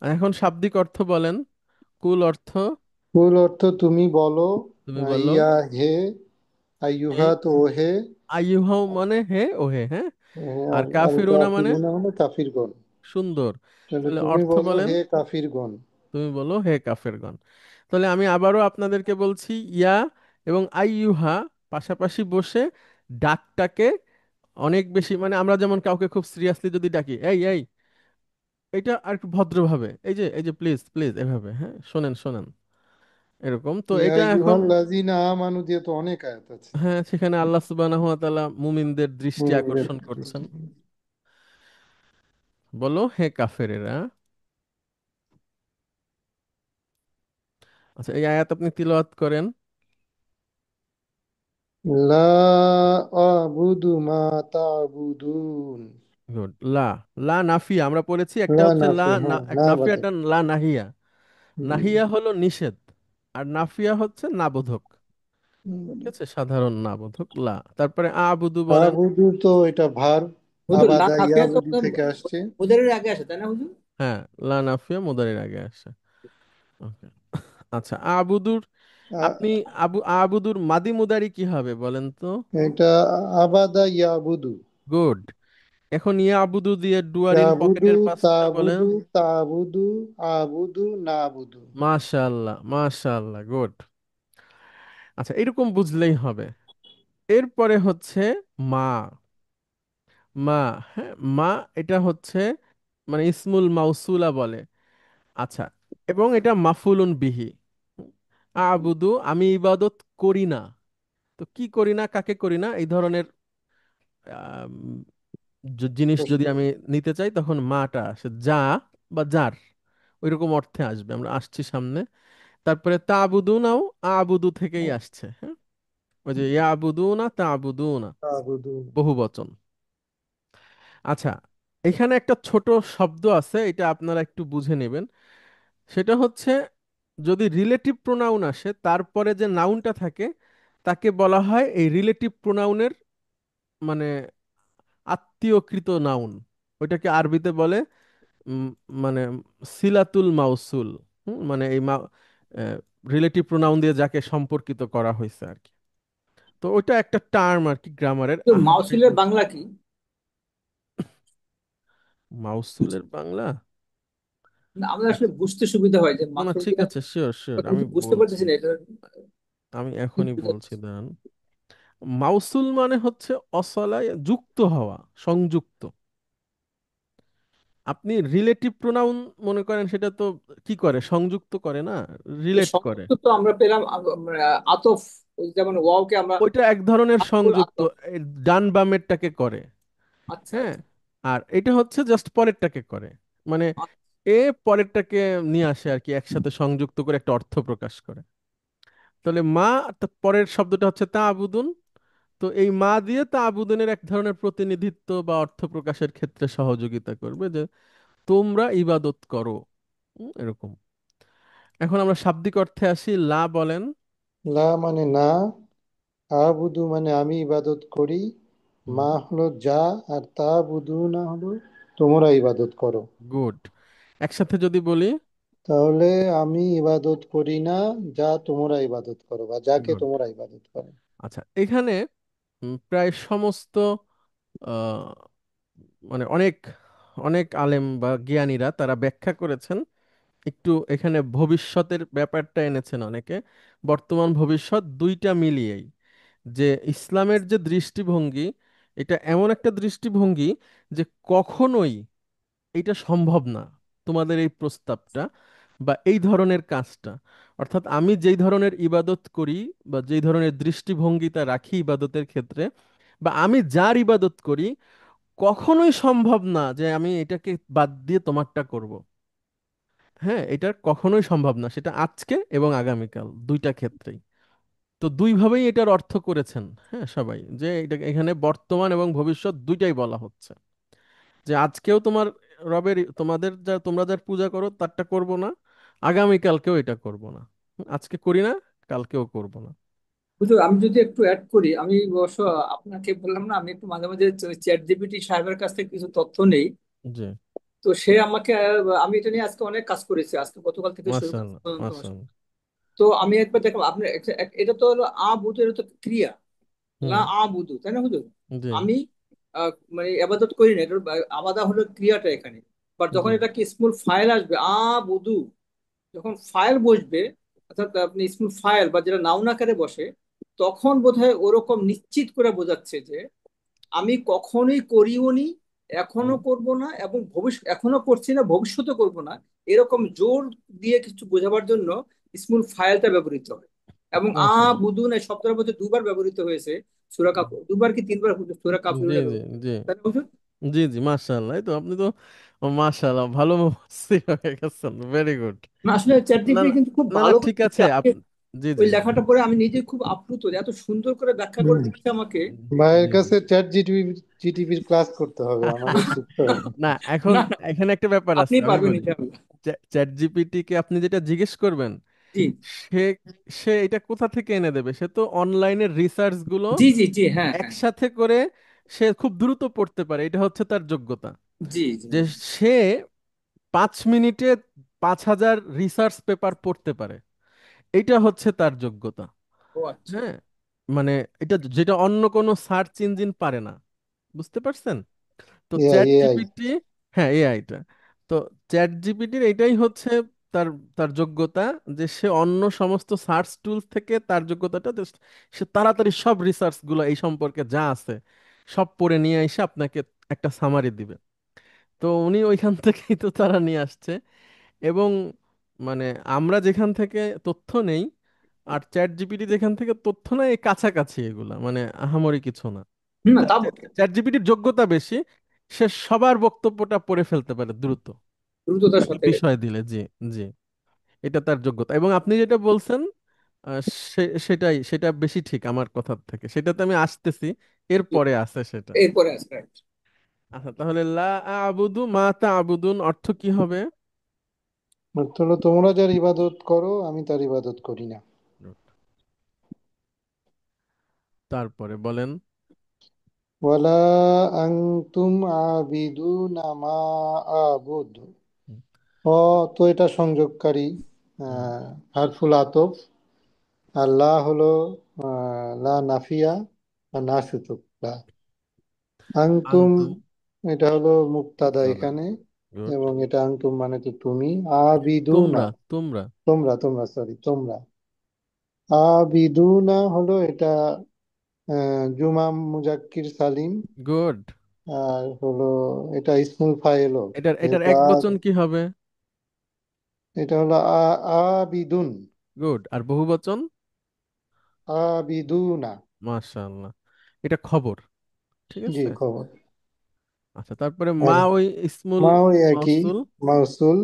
আর এখন শাব্দিক অর্থ বলেন। কুল অর্থ, মূল অর্থ তুমি বলো। তুমি বলো। ইয়া হে। এই আইয়ুহা তো ও হে। আইয়ুহাও মানে হে, ও হে, হ্যাঁ। আর আর আল কাফিরুনা মানে কাফিরুনা মানে কাফিরগণ। সুন্দর। তাহলে তাহলে তুমি অর্থ বলো বলেন, হে কাফিরগণ। তুমি বলো হে কাফেরগণ। তাহলে আমি আবারও আপনাদেরকে বলছি, ইয়া এবং আইয়ুহা পাশাপাশি বসে ডাকটাকে অনেক বেশি, মানে আমরা যেমন কাউকে খুব সিরিয়াসলি যদি ডাকি, এই এই, এটা আর একটু ভদ্রভাবে, এই যে প্লিজ প্লিজ, এভাবে, হ্যাঁ, শোনেন শোনেন, এরকম তো ইয়া এটা এখন। আইয়ুহাল লাযিনা আমানু দিয়ে তো অনেক আয়াত আছে। হ্যাঁ, সেখানে আল্লাহ সুবহানাহু ওয়া তাআলা মুমিনদের দৃষ্টি মুমিনদের আকর্ষণ করছেন। দৃষ্টি। বলো হে কাফেরেরা। আচ্ছা, এই আয়াত আপনি তিলাওয়াত করেন। লা আবুদু মা তা'বুদুন। গুড। লা, লা নাফিয়া আমরা পড়েছি, একটা লা হচ্ছে লা নাফি, না, হ্যাঁ এক না নাফিয়া, বাদে। একটা লা নাহিয়া। হুম, নাহিয়া হলো নিষেধ, আর নাফিয়া হচ্ছে নাবোধক। ঠিক হুম। আছে, সাধারণ নাবোধক লা। তারপরে আবুদু বলেন। আবুদু তো এটা ভার। হুজুর লা আবাদা নাফিয়া তো ইয়াবুদু থেকে আসছে। ওদের আগে আসে, তাই না হুজুর? হ্যাঁ, লা নাফিয়া মুদারির আগে আসে। ওকে, আচ্ছা, আবুদুর, আপনি আ- আবুদুর মাদি মুদারি কি হবে বলেন তো? এটা আবাদা ইয়াবুদু। গুড। এখন ইয়া আবুদু দিয়ে ডুয়ারিং ইয়াবুদু পকেটের পাঁচটা বলে। তাবুদু তাবুদু আবুদু নাবুদু। মাশাআল্লাহ মাশাআল্লাহ, গুড। আচ্ছা, এরকম বুঝলেই হবে। এরপরে হচ্ছে মা, মা, হ্যাঁ, মা, এটা হচ্ছে মানে ইসমুল মাউসুলা বলে। আচ্ছা, এবং এটা মাফুলুন বিহি। আবুদু, আমি ইবাদত করি না। তো কি করি না, কাকে করি না, এই ধরনের আম, জিনিস যদি প্রশ্ন। আমি নিতে চাই, তখন মাটা আসে, যা বা যার ওইরকম অর্থে আসবে। আমরা আসছি সামনে। তারপরে তাবুদুনাও আবুদু থেকেই আসছে, হ্যাঁ, ওই যে ইয়াবুদুনা তাবুদুনা, তা'বুদুন। বহু বচন। আচ্ছা, এখানে একটা ছোট শব্দ আছে, এটা আপনারা একটু বুঝে নেবেন। সেটা হচ্ছে, যদি রিলেটিভ প্রোনাউন আসে, তারপরে যে নাউনটা থাকে তাকে বলা হয় এই রিলেটিভ প্রোনাউনের মানে আত্মীয়কৃত নাউন। ওইটাকে আরবিতে বলে উম, মানে সিলাতুল মাউসুল। মানে এই রিলেটিভ প্রোনাউন দিয়ে যাকে সম্পর্কিত করা হয়েছে আর কি। তো ওইটা একটা টার্ম আর কি গ্রামারের। তো আশা করি মাউসুলের বাংলা কি? মাউসুলের বাংলা, না, আমাদের আসলে বুঝতে সুবিধা হয় যে না না, মাসুল ঠিক গুলো আছে, শিওর শিওর, আমি আমি তো বুঝতে বলছি, পারতেছি না এটা আমি কি এখনই বলছি, বোঝাচ্ছে। দাঁড়ান। মাউসুল মানে হচ্ছে অসলায় যুক্ত হওয়া, সংযুক্ত। আপনি রিলেটিভ প্রোনাউন মনে করেন, সেটা তো কি করে, সংযুক্ত করে না, তো রিলেট করে। সংযুক্ত তো আমরা পেলাম আতফ, ওই যেমন ওয়াওকে আমরা ওইটা এক ধরনের আতফুল সংযুক্ত, আতফ। এই ডান বামেরটাকে করে। আচ্ছা হ্যাঁ, আচ্ছা আর এটা হচ্ছে জাস্ট পরেরটাকে করে, মানে এ পরেরটাকে নিয়ে আসে আর কি, একসাথে সংযুক্ত করে একটা অর্থ প্রকাশ করে। তাহলে মা, পরের শব্দটা হচ্ছে তা আবুদুন। তো এই মা দিয়ে তা আবুদনের এক ধরনের প্রতিনিধিত্ব বা অর্থ প্রকাশের ক্ষেত্রে সহযোগিতা করবে, যে তোমরা ইবাদত করো, এরকম। এখন আমরা শাব্দিক অর্থে আসি। লা বলেন। লা মানে না, আবুদু মানে আমি ইবাদত করি, মা হলো যা, আর তা'বুদু না হলো তোমরা ইবাদত করো। গুড। একসাথে যদি বলি। তাহলে আমি ইবাদত করি না, যা তোমরা ইবাদত করো, বা যাকে গুড। তোমরা ইবাদত করো। আচ্ছা, এখানে প্রায় সমস্ত আহ, মানে অনেক অনেক আলেম বা জ্ঞানীরা তারা ব্যাখ্যা করেছেন। একটু এখানে ভবিষ্যতের ব্যাপারটা এনেছেন অনেকে, বর্তমান ভবিষ্যৎ দুইটা মিলিয়েই, যে ইসলামের যে দৃষ্টিভঙ্গি, এটা এমন একটা দৃষ্টিভঙ্গি যে কখনোই এটা সম্ভব না, তোমাদের এই প্রস্তাবটা বা এই ধরনের কাজটা। অর্থাৎ আমি যেই ধরনের ইবাদত করি বা যেই ধরনের দৃষ্টিভঙ্গিতা রাখি ইবাদতের ক্ষেত্রে, বা আমি যার ইবাদত করি, কখনোই সম্ভব না যে আমি এটাকে বাদ দিয়ে তোমারটা করব। হ্যাঁ, এটা কখনোই সম্ভব না, সেটা আজকে এবং আগামীকাল দুইটা ক্ষেত্রেই। তো দুইভাবেই এটার অর্থ করেছেন, হ্যাঁ, সবাই, যে এটা এখানে বর্তমান এবং ভবিষ্যৎ দুইটাই বলা হচ্ছে, যে আজকেও তোমার রবের, তোমাদের যা, তোমরা যার পূজা করো তারটা করব না, আগামীকালকেও এটা করব না। আজকে করি না, কালকেও করব না। বুঝলো। আমি যদি একটু অ্যাড করি, আমি অবশ্য আপনাকে বললাম না, আমি একটু মাঝে মাঝে চ্যাট জিপিটি সাহেবের কাছ থেকে কিছু তথ্য নেই। জি। তো সে আমাকে আমি এটা নিয়ে আজকে অনেক কাজ করেছি, আজকে গতকাল থেকে শুরু করছি মাশাআল্লাহ, তদন্ত আমার সাথে। মাশাআল্লাহ। তো আমি একবার দেখলাম আপনার এটা তো হলো আ বুধ, এটা তো ক্রিয়া। লা হুম। আ বুধু, তাই না হুজুর? জি। আমি মানে আবাদত করি না, এটা আবাদা হলো ক্রিয়াটা এখানে। বাট যখন জি। এটা কি স্মল ফাইল আসবে আ বুধু, যখন ফাইল বসবে, অর্থাৎ আপনি স্মল ফাইল বা যেটা নাউন আকারে বসে, তখন বোধহয় ওরকম নিশ্চিত করে বোঝাচ্ছে যে আমি কখনোই করিও নি, এখনো হুম। করব না, এবং ভবিষ্যৎ এখনো করছি না, ভবিষ্যতে করব না, এরকম জোর দিয়ে কিছু বোঝাবার জন্য স্মুল ফাইলটা ব্যবহৃত হয়। এবং মাশাআল্লাহ। বুদুন এই শব্দের মধ্যে দুবার ব্যবহৃত হয়েছে সূরা কাফির, দুবার কি তিনবার সূরা জি। কাফিরুনে জি। ব্যবহৃত জি। হয়েছে, তাই না হুজুর? জি। জি, মাশাআল্লাহ, এই তো আপনি তো মাশাআল্লাহ ভালো মুফাসসির হয়ে গেছেন, ভেরি গুড। না আসলে চ্যাট না জিপিটি না, কিন্তু খুব না না, ভালো ঠিক বুঝছে। আছে, আমি জি ওই জি জি। লেখাটা পড়ে আমি নিজে খুব আপ্লুত যে এত সুন্দর করে ব্যাখ্যা করে হুম। দিচ্ছে আমাকে। ভাইয়ের জি জি। কাছে চ্যাট জিটিপির ক্লাস করতে হবে, আমাদের শিখতে হবে। না, এখন না, এখানে একটা ব্যাপার আপনি আছে, আমি পারবেন বলি। ইনশাআল্লাহ। চ্যাট জিপিটি কে আপনি যেটা জিজ্ঞেস করবেন, জি সে সে এটা কোথা থেকে এনে দেবে? সে তো অনলাইনের রিসার্চ গুলো জি জি জি, হ্যাঁ হ্যাঁ, একসাথে করে সে খুব দ্রুত পড়তে পারে, এটা হচ্ছে তার যোগ্যতা। জি জি। যে সে 5 মিনিটে 5,000 রিসার্চ পেপার পড়তে পারে, এইটা হচ্ছে তার যোগ্যতা। ও আচ্ছা। হ্যাঁ, মানে এটা যেটা অন্য কোনো সার্চ ইঞ্জিন পারে না, বুঝতে পারছেন? তো এআই চ্যাট এআই। জিপিটি, হ্যাঁ, এআইটা, তো চ্যাট জিপিটির এটাই হচ্ছে তার তার যোগ্যতা, যে সে অন্য সমস্ত সার্চ টুলস থেকে তার যোগ্যতাটা just সে তাড়াতাড়ি সব রিসার্চ গুলো এই সম্পর্কে যা আছে সব পড়ে নিয়ে এসে আপনাকে একটা সামারি দিবে। তো উনি ওইখান থেকেই তো তারা নিয়ে আসছে। এবং মানে আমরা যেখান থেকে তথ্য নেই, আর চ্যাট জিপিটি যেখান থেকে তথ্য নেয় এই কাছাকাছি, এগুলা মানে আহামরি কিছু না। হুম, না তা বটে। চ্যাট জিপিটির যোগ্যতা বেশি, সে সবার বক্তব্যটা পড়ে ফেলতে পারে দ্রুত দ্রুততার একটা সাথে। বিষয় দিলে। জি, জি, এটা তার যোগ্যতা। এবং আপনি যেটা বলছেন সেটা বেশি ঠিক আমার কথার থেকে, সেটাতে আমি আসতেছি, এরপরে আছে সেটা। এরপরে আসবে। আচ্ছা, তাহলে লা আবুদু মা তা'বুদুন অর্থ কি হবে? অর্থ হলো তোমরা যার ইবাদত করো আমি তার ইবাদত করি না। তারপরে বলেন। ওয়ালা আনতুম আবিদুনা মা আবুদ। হুম, অ, তো এটা সংযোগকারী, হুম। হারফুল আতফ। আর লা হলো লা নাফিয়া, আর না সূচক লা। আনতুম, আনতুম এটা হলো মুক্তাদা মুক্তাদা। এখানে, গুড। এবং এটা আনতুম মানে তো তুমি। আবিদুনা, তোমরা, তোমরা। তোমরা সরি তোমরা। আবিদুনা হলো এটা জুমা মুজাক্কির সালিম। গুড। আর হলো এটা ইসমুল ফাইলও, এটার যেহেতু এক বচন কি হবে? এটা হলো আবিদুন। গুড। আর বহু বচন? আবিদুনা। মাশাআল্লাহ। এটা খবর। ঠিক জি, আছে। খবর। আচ্ছা, তারপরে আর মা ওই ইসমুল মা ওই একই, মাউসুল। মাউসুল।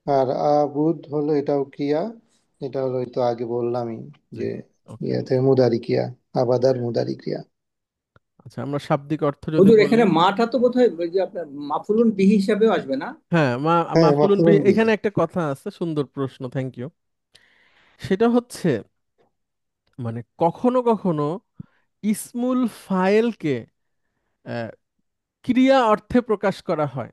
আর আবুদ হলো এটাও কিয়া, এটা হলো এই তো আগে বললামই জি। যে ওকে। ইয়াতে মুদারি কিয়া, আবাদার মুদারি কিয়া। আচ্ছা, আমরা শাব্দিক অর্থ যদি হুজুর বলি। এখানে মাটা তো বোধহয় ওই যে আপনার মাফুলুন বিহি হিসাবেও আসবে না? হ্যাঁ, হ্যাঁ, মাফুলুন বিহি। মাফুলুন বিহি। এখানে একটা কথা আছে, সুন্দর প্রশ্ন, থ্যাংক ইউ। সেটা হচ্ছে মানে কখনো কখনো ইসমুল ফাইলকে আহ, ক্রিয়া অর্থে প্রকাশ করা হয়।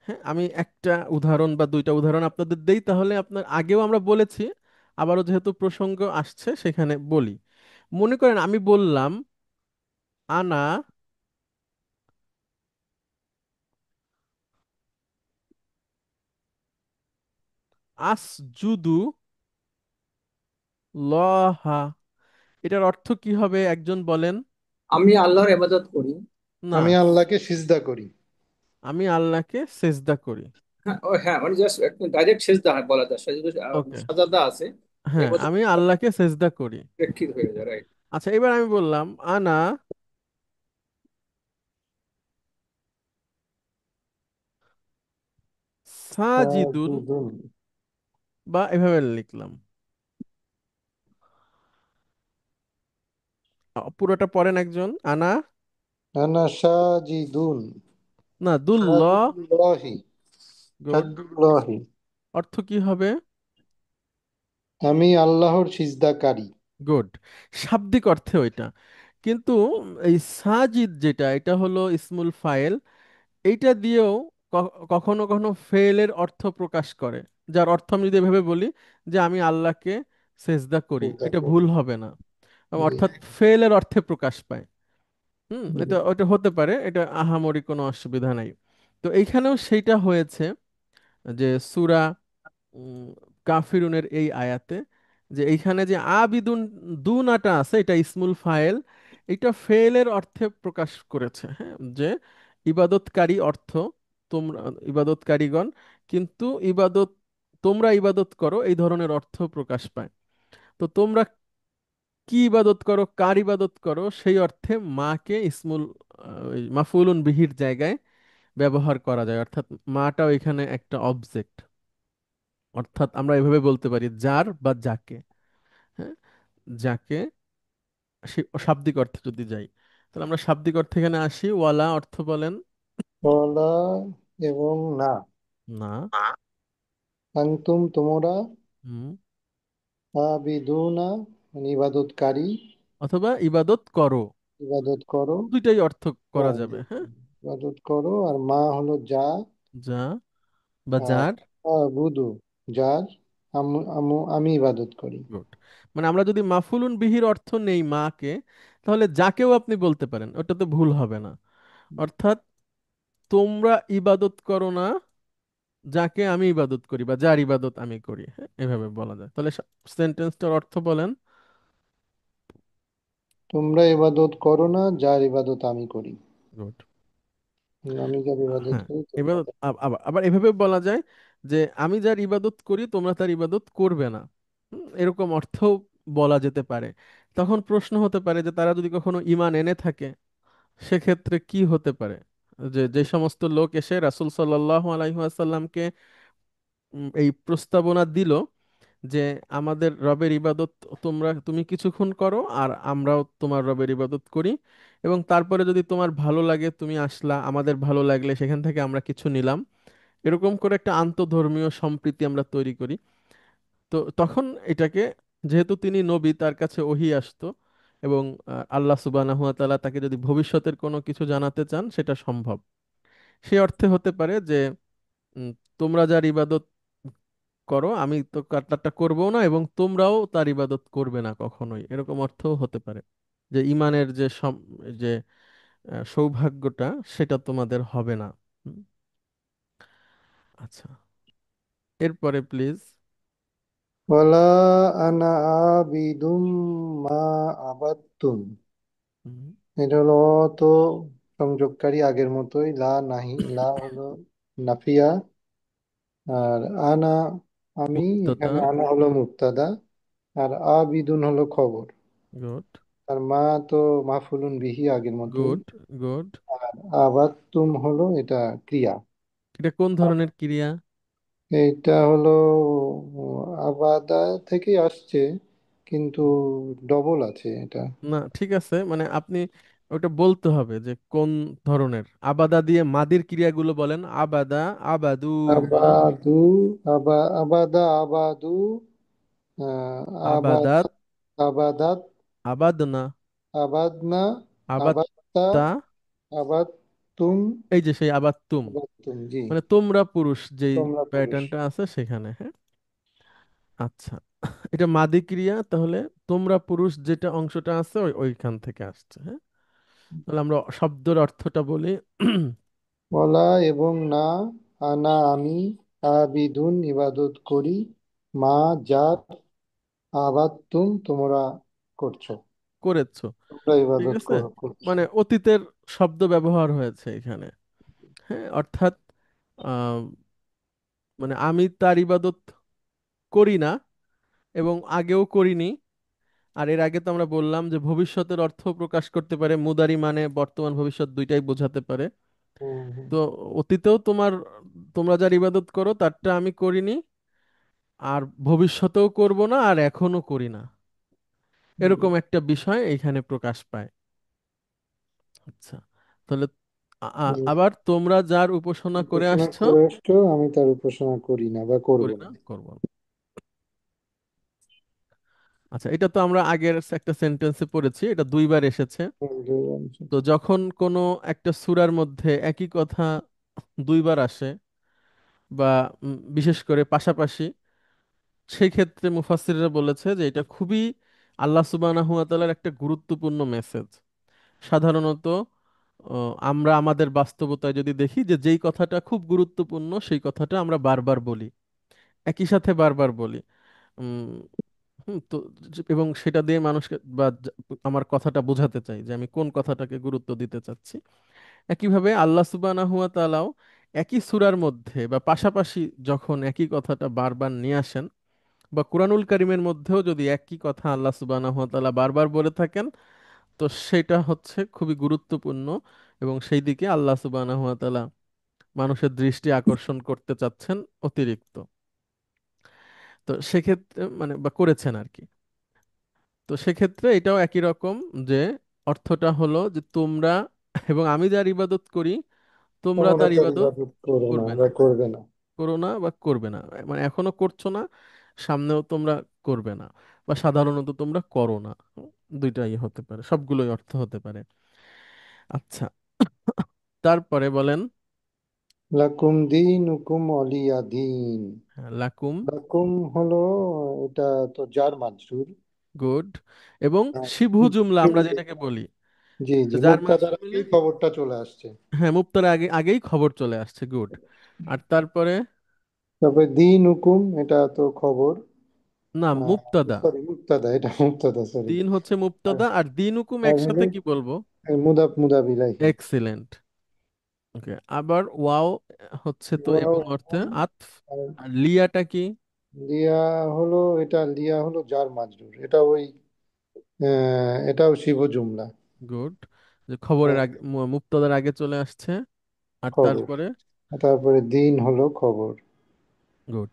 হ্যাঁ, আমি একটা উদাহরণ বা দুইটা উদাহরণ আপনাদের দেই, তাহলে আপনার আগেও আমরা বলেছি, আবারও যেহেতু প্রসঙ্গ আসছে সেখানে বলি। মনে করেন আমি বললাম আনা আসজুদু লহা, এটার অর্থ কি হবে একজন বলেন? আমি আল্লাহর ইবাদত করি। না, আমি আল্লাহকে সিজদা করি। আমি আল্লাহকে সেজদা করি। হ্যাঁ, ও হ্যাঁ, মানে জাস্ট ডাইরেক্ট সেজদা বলা যায়, সেজদা ওকে। সাজাদা আছে। হ্যাঁ, ইবাদত আমি আল্লাহকে সেজদা করি। প্রেক্ষিত হয়ে যায়, রাইট। আচ্ছা, এবার আমি বললাম আনা সাজিদুন, সাজিদুন। বা এভাবে লিখলাম। পুরোটা পড়েন একজন। আনা, আনা সাজিদুন। না, দুল্লাহ। সাজিদুল্লাহি, গুড। সাজিদুল্লাহি। অর্থ কি হবে? আমি আল্লাহর সিজদাকারী। গুড। শাব্দিক অর্থে ওইটা। কিন্তু এই সাজিদ যেটা, এটা হলো ইসমুল ফাইল। এইটা দিয়েও কখনো কখনো ফেলের অর্থ প্রকাশ করে, যার অর্থ আমি যদি এভাবে বলি যে আমি আল্লাহকে সেজদা করি, সিজদা এটা করি। ভুল হবে না। জি। অর্থাৎ ফেলের অর্থে প্রকাশ পায়। জি। এটা ওটা হতে পারে, এটা আহামরি কোনো অসুবিধা নাই। তো এইখানেও সেইটা হয়েছে যে সূরা উম, কাফিরুনের এই আয়াতে, যে এইখানে যে আবিদুন দুনাটা আছে, এটা ইসমুল ফাইল, এটা ফেলের অর্থে প্রকাশ করেছে। হ্যাঁ, যে ইবাদতকারী অর্থ, তোমরা ইবাদতকারীগণ, কিন্তু ইবাদত, তোমরা ইবাদত করো, এই ধরনের অর্থ প্রকাশ পায়। তো তোমরা কি ইবাদত করো, কার ইবাদত করো, সেই অর্থে মাকে ইসমুল ওই মাফউলুন বিহির জায়গায় ব্যবহার করা যায়। অর্থাৎ মাটাও এখানে একটা অবজেক্ট। অর্থাৎ আমরা এভাবে বলতে পারি যার বা যাকে। হ্যাঁ, যাকে, শাব্দিক অর্থে যদি যাই, তাহলে আমরা শাব্দিক অর্থে এখানে আসি। ওয়ালা অর্থ বলেন। বলা এবং না। না। আনতুম তোমরা, হুম। আবিদুনা মানে ইবাদতকারী, অথবা ইবাদত করো, ইবাদত করো। দুইটাই অর্থ করা হ্যাঁ, যাবে। হ্যাঁ, ইবাদত করো। আর মা হলো যা। যা বা আর যার। বুধু, যার আমি ইবাদত করি। গুড। মানে আমরা যদি মাফুলুন বিহির অর্থ নেই মাকে, তাহলে যাকেও আপনি বলতে পারেন, ওটা তো ভুল হবে না। অর্থাৎ তোমরা ইবাদত করো না যাকে আমি ইবাদত করি, বা যার ইবাদত আমি করি। হ্যাঁ, এভাবে বলা যায়। তাহলে সেন্টেন্সটার অর্থ বলেন। তোমরা ইবাদত করো না যার ইবাদত আমি করি। গুড। আমি যার ইবাদত হ্যাঁ, করি তোমরা এবার তার। আবার আবার এভাবে বলা যায় যে আমি যার ইবাদত করি তোমরা তার ইবাদত করবে না। এরকম অর্থ বলা যেতে পারে। তখন প্রশ্ন হতে পারে যে তারা যদি কখনো ঈমান এনে থাকে সেক্ষেত্রে কি হতে পারে, যে যে সমস্ত লোক এসে রাসূল সাল্লাল্লাহু আলাইহি ওয়াসাল্লামকে এই প্রস্তাবনা দিল যে আমাদের রবের ইবাদত তুমি কিছুক্ষণ করো আর আমরাও তোমার রবের ইবাদত করি, এবং তারপরে যদি তোমার ভালো লাগে তুমি আসলা, আমাদের ভালো লাগলে সেখান থেকে আমরা কিছু নিলাম, এরকম করে একটা আন্তধর্মীয় সম্প্রীতি আমরা তৈরি করি। তো তখন এটাকে, যেহেতু তিনি নবী তার কাছে ওহী আসতো, এবং আল্লাহ সুবহানাহু ওয়া তাআলা তাকে যদি ভবিষ্যতের কোনো কিছু জানাতে চান সেটা সম্ভব। সেই অর্থে হতে পারে যে উম, তোমরা যার ইবাদত করো আমি তো তারটা করবো না, এবং তোমরাও তার ইবাদত করবে না কখনোই, এরকম অর্থও হতে পারে। যে ইমানের যে যে সৌভাগ্যটা সেটা তোমাদের হবে না। হুম, আচ্ছা, এরপরে প্লিজ। ওয়ালা আনা আবিদুম মা আবাদতুম। এটা হলো তো সংযোগকারী আগের মতোই, লা নাহি, লা হলো নাফিয়া, আর আনা আমি, মুক্ততা। এখানে আনা হলো মুক্তাদা, আর আবিদুন হলো খবর। গুড। আর মা তো মাফুলুন বিহি আগের মতোই। গুড। গুড। আর আবাদতুম হলো এটা ক্রিয়া। এটা কোন ধরনের ক্রিয়া? এটা হলো আবাদা থেকেই আসছে, কিন্তু ডবল আছে এটা। না ঠিক আছে, মানে আপনি ওটা বলতে হবে যে কোন ধরনের। আবাদা দিয়ে মাদির ক্রিয়াগুলো বলেন, আবাদা, আবাদু, আবাদু, আবাদা, আবাদু, আহ, আবাদাত, আবাদাত, আবাদাত, আবাদনা, আবাদনা, আবাদতা, আবাত্তা। আবাদতুম, এই যে সেই আবাত্তুম, আবাদতুম, জি। মানে তোমরা পুরুষ যেই তোমরা পুরুষ। প্যাটার্নটা আছে সেখানে, হ্যাঁ। আচ্ছা, এটা মাদি ক্রিয়া তাহলে, তোমরা পুরুষ যেটা অংশটা আছে ওইখান থেকে আসছে, হ্যাঁ। তাহলে আমরা শব্দের অর্থটা বলি। ওয়ালা এবং না, আনা আমি, আবিদুন ইবাদত করি, মা যার, আবাদতুম তোমরা করছো, করেছো, তোমরা ঠিক ইবাদত আছে। করছো। মানে অতীতের শব্দ ব্যবহার হয়েছে এখানে, হ্যাঁ। অর্থাৎ আহ, মানে আমি তার ইবাদত করি না, এবং আগেও করিনি। আর এর আগে তো আমরা বললাম যে ভবিষ্যতের অর্থ প্রকাশ করতে পারে, মুদারি মানে বর্তমান ভবিষ্যৎ দুইটাই বোঝাতে পারে। হুম, হুম, তো অতীতেও তোমরা যার ইবাদত করো তারটা আমি করিনি, আর ভবিষ্যতেও করব না, আর এখনো করি না, হুম, এরকম একটা বিষয় এখানে প্রকাশ পায়। আচ্ছা, তাহলে হুম। আবার তোমরা যার উপাসনা করে উপাসনা আসছো, করে আসছো, আমি তার উপাসনা করি না বা করব করি না। না, করব না। আচ্ছা, এটা তো আমরা আগের একটা সেন্টেন্সে পড়েছি, এটা দুইবার এসেছে। তো যখন কোনো একটা সূরার মধ্যে একই কথা দুইবার আসে, বা বিশেষ করে পাশাপাশি, সেই ক্ষেত্রে মুফাসসিররা বলেছে যে এটা খুবই আল্লাহ সুবহানাহু ওয়া তাআলার একটা গুরুত্বপূর্ণ মেসেজ। সাধারণত আমরা আমাদের বাস্তবতায় যদি দেখি যে যেই কথাটা খুব গুরুত্বপূর্ণ সেই কথাটা আমরা বারবার বলি, একই সাথে বারবার বলি। উম, তো এবং সেটা দিয়ে মানুষকে আমার কথাটা বোঝাতে চাই যে আমি কোন কথাটাকে গুরুত্ব দিতে চাচ্ছি। একইভাবে আল্লাহ সুবহানাহু ওয়া তাআলাও একই সূরার মধ্যে বা পাশাপাশি যখন একই কথাটা বারবার নিয়ে আসেন, বা কুরআনুল কারীমের মধ্যেও যদি একই কথা আল্লাহ সুবহানাহু ওয়া তাআলা বারবার বলে থাকেন, তো সেটা হচ্ছে খুবই গুরুত্বপূর্ণ, এবং সেই দিকে আল্লাহ সুবহানাহু ওয়া তাআলা মানুষের দৃষ্টি আকর্ষণ করতে চাচ্ছেন অতিরিক্ত। তো সেক্ষেত্রে মানে বা করেছেন আর কি। তো সেক্ষেত্রে এটাও একই রকম, যে অর্থটা হলো যে তোমরা এবং আমি যার ইবাদত করি তোমরা তোমরা তার তার ইবাদত ইবাদত করো না করবে না, বা করবে না। করো না বা করবে না, মানে এখনো করছো না, সামনেও তোমরা করবে না, বা সাধারণত তোমরা করো না। দুইটাই হতে পারে, সবগুলোই অর্থ হতে পারে। আচ্ছা, তারপরে বলেন। লাকুম দিনুকুম ওয়ালিয়া দিন। হ্যাঁ, লাকুম। লাকুম হলো, এটা তো জার মাজরুর। গুড। এবং হ্যাঁ, শিবহু জুমলা আমরা শিবু- যেটাকে বলি, জি জি, যার মুক্তাদার মাজরুর মিলে, আগেই খবরটা চলে আসছে। হ্যাঁ, মুক্তার আগেই খবর চলে আসছে। গুড। আর তারপরে, তারপরে দিনুকুম, এটা তো খবর। না, মুক্তাদা। সরি, মুক্তাদা, এটা মুক্তাদা, সরি। দিন হচ্ছে আর মুক্তাদা, আর দিন হুকুম আর হলো একসাথে কি বলবো? মুদাফ ইলাইহি। এক্সিলেন্ট। ওকে, আবার ওয়াও হচ্ছে তো ওয়াও এবং অর্থে এখন, আতফ। আর আর লিয়াটা কি? লিয়া হলো, এটা লিয়া হলো জার মাজরুর, এটা ওই এটাও শিব জুমলা। গুড। যে খবরের হ্যাঁ, আগে মুক্তাদার আগে চলে আসছে, আর খবর। তারপরে। তারপরে দিন হলো খবর। গুড।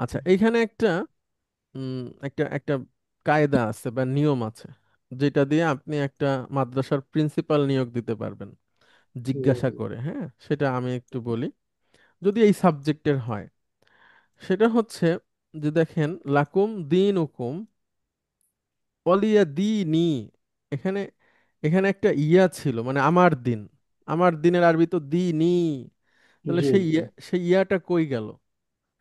আচ্ছা, এইখানে একটা একটা একটা কায়দা আছে বা নিয়ম আছে, যেটা দিয়ে আপনি একটা মাদ্রাসার প্রিন্সিপাল নিয়োগ দিতে পারবেন জি জিজ্ঞাসা জি। করে। হ্যাঁ, সেটা আমি একটু বলি, যদি এই সাবজেক্টের হয়। সেটা হচ্ছে যে দেখেন, লাকুম দিন হুকুম অলিয়া দিনি। এখানে এখানে একটা ইয়া ছিল, মানে আমার দিন। আমার দিনের আরবি তো দিনি। তাহলে জি জি। সেই ইয়াটা কই গেল?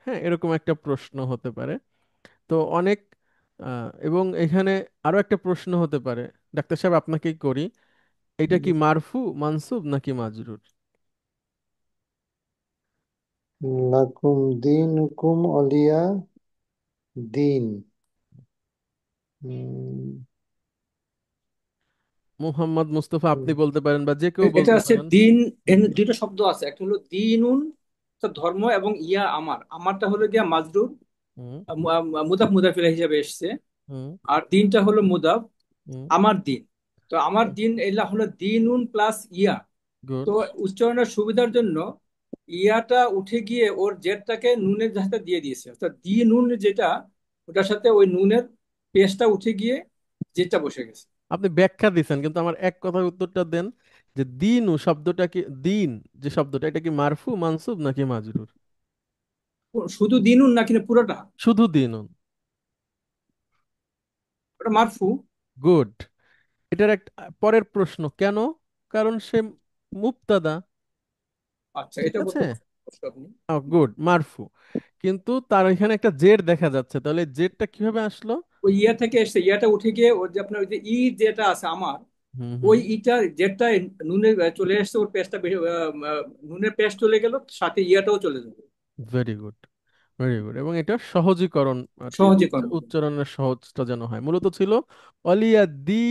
হ্যাঁ, এরকম একটা প্রশ্ন হতে পারে। তো অনেক এবং এখানে আরো একটা প্রশ্ন হতে পারে, ডাক্তার সাহেব আপনাকেই করি, এটা কি মারফু মানসুব নাকি মাজরুর? লাকুম দিন হুকুম অলিয়া দিন। উম, মুহাম্মদ মুস্তফা আপনি বলতে পারেন, বা যে কেউ এটা বলতে আছে পারেন। দিন, এর দুইটা শব্দ আছে, একটা হলো দিনুন, তো ধর্ম, এবং ইয়া আমার, আমারটা হলো গিয়া মাজরুর, হুম। মুদাফ মুদাফিলা হিসেবে এসছে। হুম। আর দিনটা হলো মুদাফ, হুম। আমার দিন। তো আমার দিন এলা হলো দিনুন প্লাস ইয়া। তো গুড। উচ্চারণের সুবিধার জন্য ইয়াটা উঠে গিয়ে ওর জেডটাকে নুনের সাথে দিয়ে দিয়েছে, অর্থাৎ দি নুন যেটা, ওটার সাথে ওই নুনের পেস্টটা উঠে গিয়ে জেডটা বসে গেছে। আপনি ব্যাখ্যা দিচ্ছেন, কিন্তু আমার এক কথার উত্তরটা দেন, যে দিনু শব্দটা কি, দিন যে শব্দটা, এটা কি মারফু মানসুব নাকি মাজরুর? শুধু দিনুন না কিনা পুরোটা? শুধু দিনুন। ওটা মারফু। গুড। এটার একটা পরের প্রশ্ন কেন? কারণ সে মুবতাদা। আচ্ছা, ঠিক এটা আছে। বলতে পারছেন আপনি। গুড, মারফু। কিন্তু তার এখানে একটা জেড দেখা যাচ্ছে, তাহলে জেডটা কিভাবে আসলো? ওই ইয়া থেকে এসছে, ইয়াটা উঠে গিয়ে ওর যে আপনার ওই যে ই যেটা আছে আমার, হুম। ওই হুম। ইটা জেডটা নুনে চলে এসছে, ওর পেস্টটা নুনের পেস্ট চলে গেল, সাথে ইয়াটাও চলে যাবে। Very good. Very good. এবং এটা সহজীকরণ আর কি, সহজীকরণ। উচ্চারণের সহজটা যেন হয়, মূলত ছিল অলিয়া দি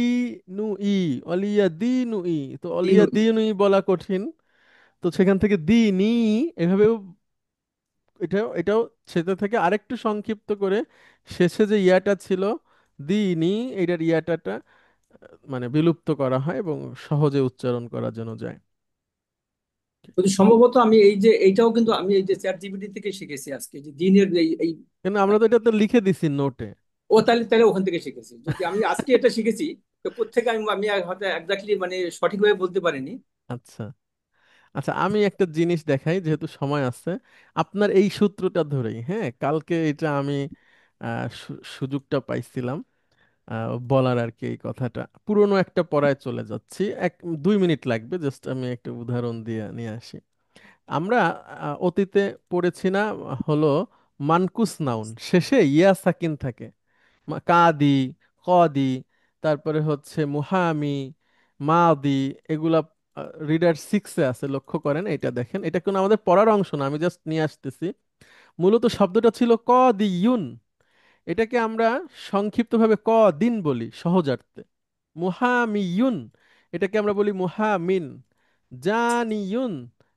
নু ই। অলিয়া দি নু ই, তো অলিয়া দিনু। দি নু ই বলা কঠিন। তো সেখান থেকে দি নি, এভাবেও এটাও সেটা থেকে আরেকটু সংক্ষিপ্ত করে শেষে যে ইয়াটা ছিল দি নি, এটার ইয়াটাটা মানে বিলুপ্ত করা হয় এবং সহজে উচ্চারণ করা যেন যায়। যদি সম্ভবত আমি এই যে এইটাও কিন্তু আমি এই যে চ্যাট জিপিটি থেকে শিখেছি আজকে, যে দিনের এই এই কিন্তু আমরা তো এটাতে লিখে দিছি নোটে। ও তাহলে তাহলে ওখান থেকে শিখেছি, যদি আমি আজকে এটা শিখেছি, তো কোত্থেকে আমি আমি হয়তো একজাক্টলি মানে সঠিকভাবে বলতে পারিনি। আচ্ছা। আচ্ছা, আমি একটা জিনিস দেখাই, যেহেতু সময় আছে। আপনার এই সূত্রটা ধরেই, হ্যাঁ, কালকে এটা আমি সুযোগটা পাইছিলাম বলার আর কি। এই কথাটা পুরনো একটা পড়ায় চলে যাচ্ছি, 2 মিনিট লাগবে, জাস্ট আমি একটা উদাহরণ দিয়ে নিয়ে আসি। আমরা অতীতে পড়েছি না, হলো মানকুস নাউন শেষে ইয়া সাকিন থাকে, কাদি, কদি, তারপরে হচ্ছে মুহামি, মাদি, এগুলা রিডার 6-এ আছে, লক্ষ্য করেন। এটা দেখেন, এটা কোনো আমাদের পড়ার অংশ না, আমি জাস্ট নিয়ে আসতেছি। মূলত শব্দটা ছিল কদিয়ুন। এটাকে আমরা সংক্ষিপ্তভাবে দিন বলি সহজার্থে। মুহামিয়ুন, এটাকে আমরা বলি মুহামিন। জানিয়ুন,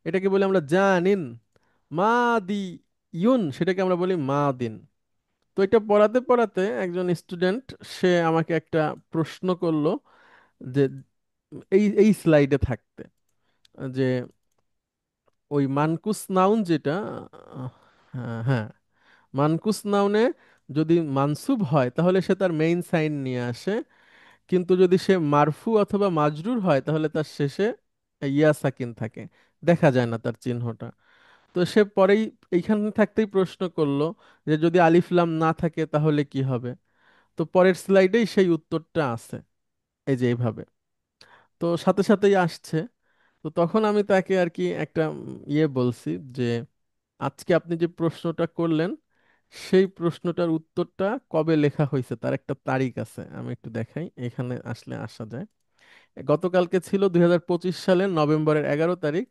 এটাকে বলি আমরা জানিন। মাদিয়ুন, সেটাকে আমরা বলি মাদিন। তো এটা পড়াতে পড়াতে একজন স্টুডেন্ট, সে আমাকে একটা প্রশ্ন করলো, যে এই এই স্লাইডে থাকতে, যে ওই মানকুস নাউন যেটা, হ্যাঁ হ্যাঁ, মানকুস নাউনে যদি মানসুব হয় তাহলে সে তার মেইন সাইন নিয়ে আসে, কিন্তু যদি সে মারফু অথবা মাজরুর হয় তাহলে তার শেষে ইয়া সাকিন থাকে, দেখা যায় না তার চিহ্নটা। তো সে পরেই এইখানে থাকতেই প্রশ্ন করলো, যে যদি আলিফ লাম না থাকে তাহলে কি হবে? তো পরের স্লাইডেই সেই উত্তরটা আছে, এই যে এইভাবে। তো সাথে সাথেই আসছে। তো তখন আমি তাকে আর কি একটা ইয়ে বলছি, যে আজকে আপনি যে প্রশ্নটা করলেন, সেই প্রশ্নটার উত্তরটা কবে লেখা হয়েছে তার একটা তারিখ আছে, আমি একটু দেখাই, এখানে আসলে আসা যায়। গতকালকে ছিল 2025 সালের নভেম্বরের 11 তারিখ।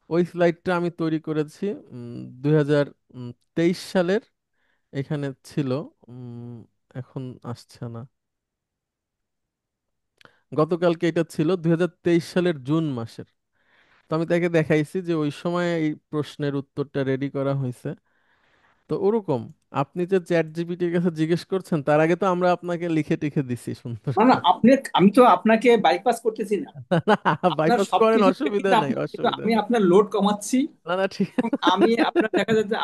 ওই স্লাইডটা আমি তৈরি করেছি 2023 সালের, এখানে ছিল। উম, এখন আসছে না। গতকালকে এটা ছিল 2023 সালের জুন মাসের। তো আমি তাকে দেখাইছি যে ওই সময় এই প্রশ্নের উত্তরটা রেডি করা হয়েছে। তো ওরকম আপনি যে চ্যাট জিপিটির কাছে জিজ্ঞেস করছেন, তার আগে তো আমরা আপনাকে লিখে টিখে দিছি সুন্দর না না, করে। আমি তো আপনাকে বাইপাস করতেছি না। না, আপনার বাইপাস করেন, সবকিছুতে অসুবিধা কিন্তু নাই, কিন্তু অসুবিধা আমি নেই। আপনার লোড কমাচ্ছি। না না, ঠিক। এবং আমি আপনার দেখা যাচ্ছে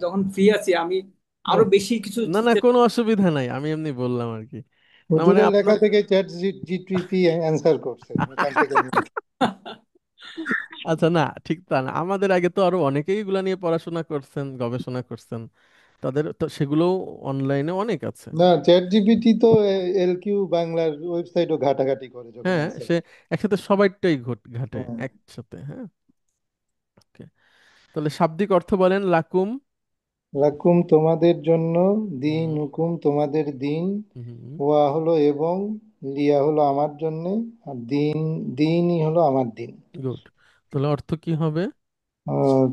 যখন ফ্রি আছি আমি না আরো বেশি কিছু না না, কোনো অসুবিধা নাই, আমি এমনি বললাম আর কি। না মানে হুজুরের লেখা আপনার থেকে চ্যাট জিটিপি অ্যান্সার করছে, ওখান থেকে নিয়ে। আচ্ছা, না ঠিক তা না, আমাদের আগে তো আরো অনেকেই এগুলা নিয়ে পড়াশোনা করছেন, গবেষণা করছেন, তাদের তো সেগুলো অনলাইনে অনেক আছে। না, চ্যাট জিপিটি তো এলকিউ বাংলার ওয়েবসাইটও ঘাটাঘাটি করে যখন হ্যাঁ, অ্যান্সার। সে একসাথে সবাইটাই ঘাটে হ্যাঁ। একসাথে, হ্যাঁ। ওকে, তাহলে শাব্দিক অর্থ বলেন লাকুম। লাকুম তোমাদের জন্য, দিন হুম হুকুম তোমাদের দিন, হুম। ওয়া হলো এবং, লিয়া হলো আমার জন্য, আর দিন, দিনই হলো আমার দিন। গুড, তাহলে অর্থ কি হবে?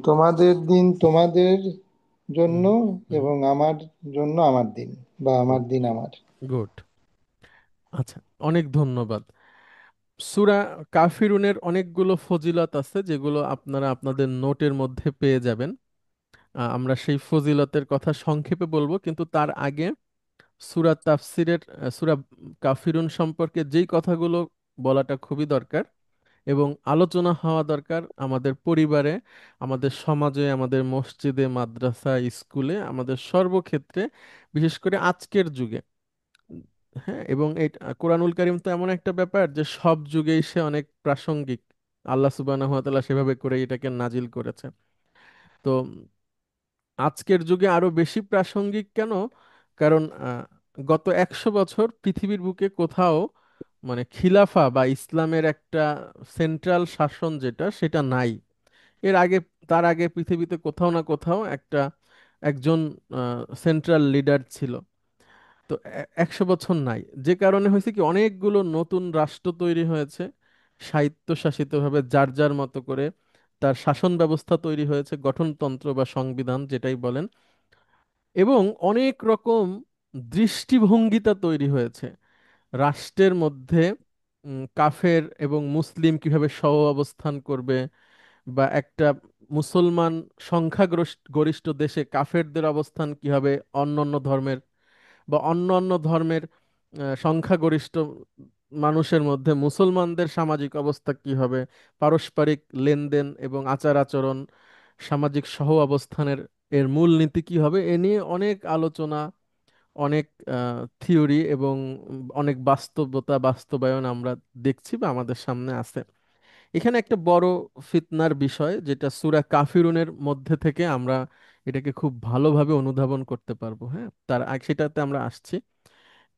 তোমাদের দিন তোমাদের জন্য, হুম হুম। এবং আমার জন্য আমার দিন, বা আমার গুড, দিন আমার। গুড। আচ্ছা, অনেক ধন্যবাদ। সূরা কাফিরুনের অনেকগুলো ফজিলত আছে যেগুলো আপনারা আপনাদের নোটের মধ্যে পেয়ে যাবেন। আমরা সেই ফজিলতের কথা সংক্ষেপে বলবো, কিন্তু তার আগে সূরা তাফসিরের সূরা কাফিরুন সম্পর্কে যেই কথাগুলো বলাটা খুবই দরকার এবং আলোচনা হওয়া দরকার আমাদের পরিবারে, আমাদের সমাজে, আমাদের মসজিদে, মাদ্রাসা, স্কুলে, আমাদের সর্বক্ষেত্রে, বিশেষ করে আজকের যুগে। উম, হ্যাঁ, এবং এই কোরআনুল কারীম তো এমন একটা ব্যাপার যে সব যুগেই সে অনেক প্রাসঙ্গিক। আল্লাহ সুবহানাহু ওয়া তাআলা সেভাবে করে এটাকে নাজিল করেছে। তো আজকের যুগে আরো বেশি প্রাসঙ্গিক কেন? কারণ গত 100 বছর পৃথিবীর বুকে কোথাও মানে খিলাফা বা ইসলামের একটা সেন্ট্রাল শাসন যেটা, সেটা নাই। এর আগে, তার আগে পৃথিবীতে কোথাও না কোথাও একজন সেন্ট্রাল লিডার ছিল। তো 100 বছর নাই, যে কারণে হয়েছে কি অনেকগুলো নতুন রাষ্ট্র তৈরি হয়েছে স্বায়ত্তশাসিতভাবে, যার যার মতো করে তার শাসন ব্যবস্থা তৈরি হয়েছে, গঠনতন্ত্র বা সংবিধান যেটাই বলেন। এবং অনেক রকম দৃষ্টিভঙ্গিতা তৈরি হয়েছে রাষ্ট্রের মধ্যে। কাফের এবং মুসলিম কিভাবে সহ অবস্থান করবে, বা একটা মুসলমান সংখ্যাগরিষ্ঠ গরিষ্ঠ দেশে কাফেরদের অবস্থান কি হবে, অন্য অন্য ধর্মের বা অন্য অন্য ধর্মের সংখ্যাগরিষ্ঠ মানুষের মধ্যে মুসলমানদের সামাজিক অবস্থা কি হবে, পারস্পরিক লেনদেন এবং আচার আচরণ, সামাজিক সহ অবস্থানের এর মূল নীতি কি হবে, এ নিয়ে অনেক আলোচনা, অনেক থিওরি এবং অনেক বাস্তবতা, বাস্তবায়ন আমরা দেখছি বা আমাদের সামনে আছে। এখানে একটা বড় ফিতনার বিষয় যেটা সূরা কাফিরুনের মধ্যে থেকে আমরা এটাকে খুব ভালোভাবে অনুধাবন করতে পারবো। হ্যাঁ, তার আগে সেটাতে আমরা আসছি।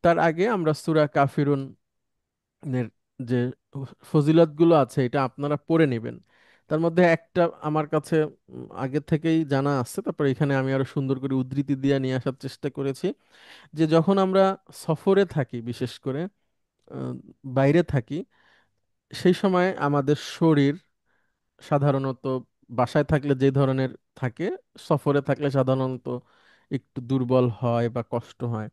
তার আগে আমরা সূরা কাফিরুনের যে ফজিলতগুলো আছে এটা আপনারা পড়ে নেবেন। তার মধ্যে একটা আমার কাছে আগে থেকেই জানা আছে, তারপর এখানে আমি আরো সুন্দর করে উদ্ধৃতি দিয়ে নিয়ে আসার চেষ্টা করেছি। যে যখন আমরা সফরে থাকি, বিশেষ করে আহ, বাইরে থাকি, সেই সময় আমাদের শরীর সাধারণত বাসায় থাকলে যে ধরনের থাকে, সফরে থাকলে সাধারণত একটু দুর্বল হয় বা কষ্ট হয়।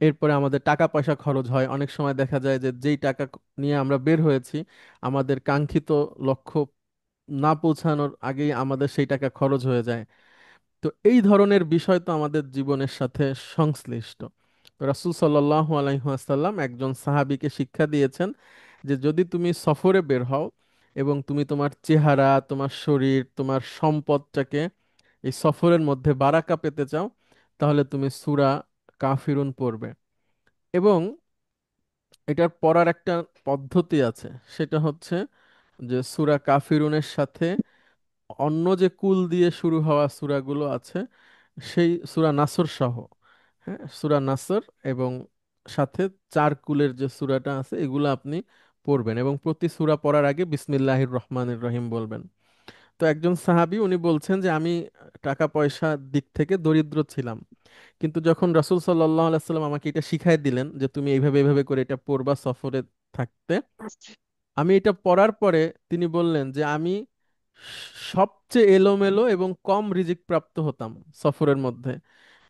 এরপরে আমাদের টাকা পয়সা খরচ হয়, অনেক সময় দেখা যায় যে যেই টাকা নিয়ে আমরা বের হয়েছি, আমাদের কাঙ্ক্ষিত লক্ষ্য না পৌঁছানোর আগেই আমাদের সেই টাকা খরচ হয়ে যায়। তো এই ধরনের বিষয় তো আমাদের জীবনের সাথে সংশ্লিষ্ট। তো রাসূল সাল্লাল্লাহু আলাইহি ওয়াসাল্লাম একজন সাহাবীকে শিক্ষা দিয়েছেন যে যদি তুমি সফরে বের হও এবং তুমি তোমার চেহারা, তোমার শরীর, তোমার সম্পদটাকে এই সফরের মধ্যে বারাকা পেতে চাও, তাহলে তুমি সূরা কাফিরুন পড়বে। এবং এটার পড়ার একটা পদ্ধতি আছে, সেটা হচ্ছে যে সূরা কাফিরুনের সাথে অন্য যে কুল দিয়ে শুরু হওয়া সূরাগুলো আছে, সেই সূরা নাসর সহ, হ্যাঁ, সূরা নাসর এবং সাথে 4 কুলের যে সূরাটা আছে এগুলো আপনি পড়বেন, এবং প্রতি সূরা পড়ার আগে বিসমিল্লাহির রহমানির রহিম বলবেন। তো একজন সাহাবী উনি বলছেন যে আমি টাকা পয়সার দিক থেকে দরিদ্র ছিলাম, কিন্তু যখন রাসূল সাল্লাল্লাহু আলাইহি সাল্লাম আমাকে এটা শিখাই দিলেন যে তুমি এইভাবে এইভাবে করে এটা পড়বা সফরে থাকতে, আমি এটা পড়ার পরে তিনি বললেন যে আমি সবচেয়ে এলোমেলো এবং কম রিজিক প্রাপ্ত হতাম সফরের মধ্যে।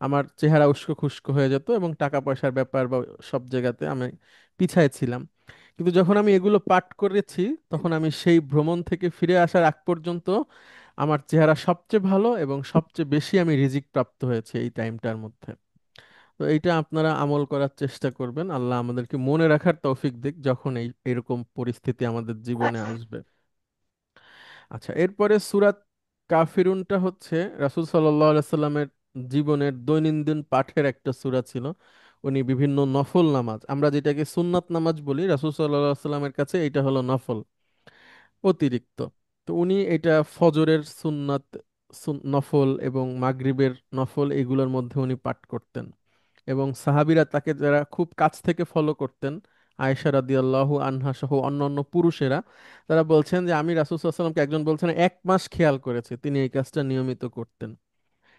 আমার চেহারা উস্কো খুস্কো হয়ে যেত এবং টাকা পয়সার ব্যাপার বা সব জায়গাতে আমি পিছায় ছিলাম। কিন্তু যখন আমি এগুলো পাঠ করেছি, তখন আমি সেই ভ্রমণ থেকে ফিরে আসার আগ পর্যন্ত আমার চেহারা সবচেয়ে ভালো এবং সবচেয়ে বেশি আমি রিজিক প্রাপ্ত হয়েছে এই টাইমটার মধ্যে। তো এইটা আপনারা আমল করার চেষ্টা করবেন, আল্লাহ আমাদেরকে মনে রাখার তৌফিক দিক যখন এরকম পরিস্থিতি আমাদের জীবনে আসবে। আচ্ছা, এরপরে সূরা কাফিরুনটা হচ্ছে রাসূল সাল্লাল্লাহু আলাইহি সাল্লামের জীবনের দৈনন্দিন পাঠের একটা সূরা ছিল। উনি বিভিন্ন নফল নামাজ, আমরা যেটাকে সুন্নাত নামাজ বলি, রাসূল সাল্লাল্লাহু আলাইহি সাল্লামের কাছে এটা হলো নফল, অতিরিক্ত। তো উনি এটা ফজরের সুন্নাত, নফল এবং মাগরিবের নফল, এগুলোর মধ্যে উনি পাঠ করতেন। এবং সাহাবীরা তাকে যারা খুব কাছ থেকে ফলো করতেন, আয়েশা রাদিয়াল্লাহু আনহা সহ অন্যান্য পুরুষেরা, তারা বলছেন যে আমি রাসূল সাল্লাল্লাহু আলাইহি ওয়াসাল্লামকে একজন বলছেন 1 মাস খেয়াল করেছে তিনি এই কাজটা নিয়মিত করতেন।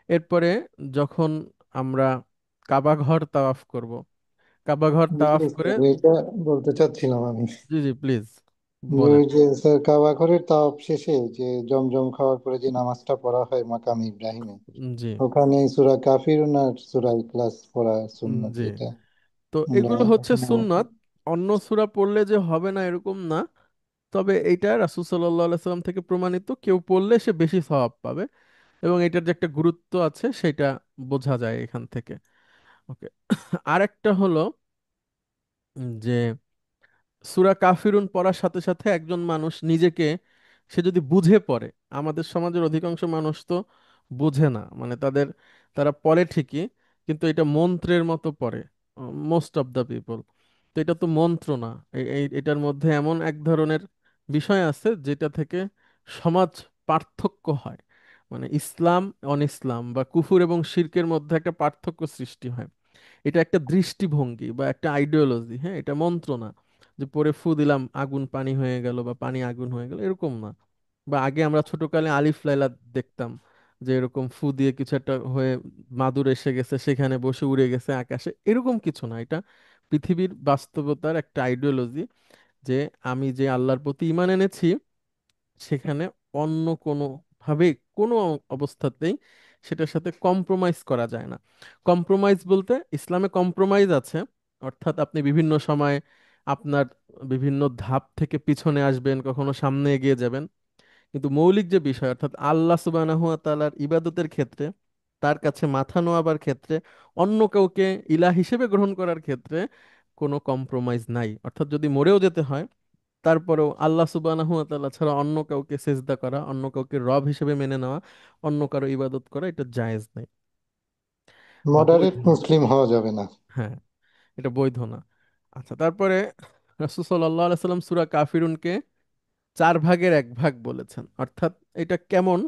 এরপরে যখন আমরা কাবা ঘর তাওয়াফ করব, কাবা ঘর জি তাওয়াফ করে, স্যার, এটা বলতে চাচ্ছিলাম আমি। জি জি প্লিজ যে বলেন। ওই যে স্যার কাবা ঘরের তাওয়াফ শেষে যে জমজম খাওয়ার পরে যে নামাজটা পড়া হয় মাকাম ইব্রাহিমে, জি ওখানে সূরা কাফিরুন আর সূরা ইখলাস পড়া সুন্নাত, জি। এটা তো আমরা এগুলো হচ্ছে এখনো। সুন্নাত, অন্য সূরা পড়লে যে হবে না এরকম না। তবে এইটা রাসূল সাল্লাল্লাহু আলাইহি সাল্লাম থেকে প্রমাণিত, কেউ পড়লে সে বেশি সওয়াব পাবে এবং এটার যে একটা গুরুত্ব আছে সেটা বোঝা যায় এখান থেকে। ওকে। আরেকটা হলো যে সূরা কাফিরুন পড়ার সাথে সাথে একজন মানুষ নিজেকে, সে যদি বুঝে পড়ে, আমাদের সমাজের অধিকাংশ মানুষ তো বোঝে না, মানে তারা পড়ে ঠিকই কিন্তু এটা মন্ত্রের মতো পড়ে, মোস্ট অফ দ্য পিপল। তো এটা তো মন্ত্র না, এটার মধ্যে এমন এক ধরনের বিষয় আছে যেটা থেকে সমাজ পার্থক্য হয়, মানে ইসলাম অন ইসলাম বা কুফুর এবং শিরকের মধ্যে একটা পার্থক্য সৃষ্টি হয়। এটা একটা দৃষ্টিভঙ্গি বা একটা আইডিওলজি, হ্যাঁ, এটা মন্ত্র না যে পরে ফু দিলাম আগুন পানি হয়ে গেল বা পানি আগুন হয়ে গেল, এরকম না। বা আগে আমরা ছোটকালে আলিফ লাইলা দেখতাম যে এরকম ফু দিয়ে কিছু একটা হয়ে মাদুর এসে গেছে, সেখানে বসে উড়ে গেছে আকাশে, এরকম কিছু না। এটা পৃথিবীর বাস্তবতার একটা আইডিওলজি যে আমি যে আল্লাহর প্রতি ঈমান এনেছি সেখানে অন্য কোনো ভাবে, কোনো অবস্থাতেই সেটার সাথে কম্প্রোমাইজ করা যায় না। কম্প্রোমাইজ বলতে ইসলামে কম্প্রোমাইজ আছে, অর্থাৎ আপনি বিভিন্ন সময় আপনার বিভিন্ন ধাপ থেকে পিছনে আসবেন, কখনো সামনে এগিয়ে যাবেন, কিন্তু মৌলিক যে বিষয় অর্থাৎ আল্লাহ সুবহানাহু ওয়া তাআলার ইবাদতের ক্ষেত্রে, তার কাছে মাথা নোয়াবার ক্ষেত্রে, অন্য কাউকে ইলাহ হিসেবে গ্রহণ করার ক্ষেত্রে কোনো কম্প্রোমাইজ নাই। অর্থাৎ যদি মরেও যেতে হয় তারপরেও আল্লাহ সুবহানাহু ওয়া তাআলা ছাড়া অন্য কাউকে সেজদা করা, অন্য কাউকে রব হিসেবে মেনে নেওয়া, অন্য কারো ইবাদত করা, এটা জায়েজ নেই বা বৈধ মডারেট না। মুসলিম হওয়া যাবে না। হ্যাঁ, এটা বৈধ না। আচ্ছা, তারপরে রাসূল সাল্লাল্লাহু আলাইহি সাল্লাম সূরা কাফিরুনকে 4 ভাগের 1 ভাগ বলেছেন। অর্থাৎ এটা কেমন,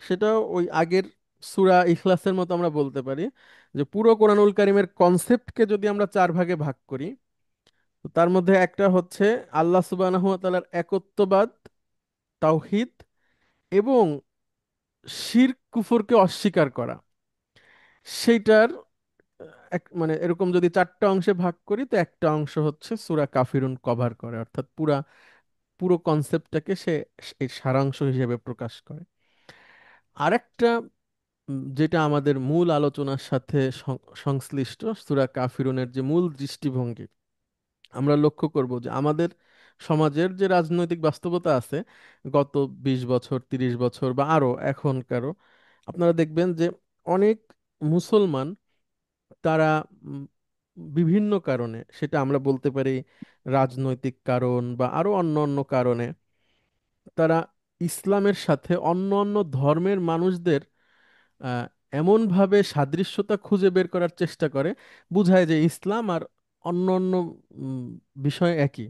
সেটা ওই আগের সূরা ইখলাসের মতো আমরা বলতে পারি যে পুরো কোরআনুল কারীমের কনসেপ্টকে যদি আমরা 4 ভাগে ভাগ করি, তো তার মধ্যে একটা হচ্ছে আল্লাহ সুবহানাহু ওয়া তাআলার একত্ববাদ, তাওহীদ এবং শিরক কুফরকে অস্বীকার করা, সেইটার মানে এরকম যদি 4টা অংশে ভাগ করি তো একটা অংশ হচ্ছে সূরা কাফিরুন কভার করে, অর্থাৎ পুরো কনসেপ্টটাকে সে এই সারাংশ হিসেবে প্রকাশ করে। আরেকটা যেটা আমাদের মূল আলোচনার সাথে সংশ্লিষ্ট, সূরা কাফিরুনের যে মূল দৃষ্টিভঙ্গি, আমরা লক্ষ্য করব যে আমাদের সমাজের যে রাজনৈতিক বাস্তবতা আছে গত 20 বছর 30 বছর বা আরো এখনকারও, আপনারা দেখবেন যে অনেক মুসলমান, তারা উম, বিভিন্ন কারণে, সেটা আমরা বলতে পারি রাজনৈতিক কারণ বা আরো অন্য অন্য কারণে, তারা ইসলামের সাথে অন্য অন্য ধর্মের মানুষদের আহ, এমনভাবে সাদৃশ্যতা খুঁজে বের করার চেষ্টা করে, বুঝায় যে ইসলাম আর অন্য অন্য উম, বিষয় একই।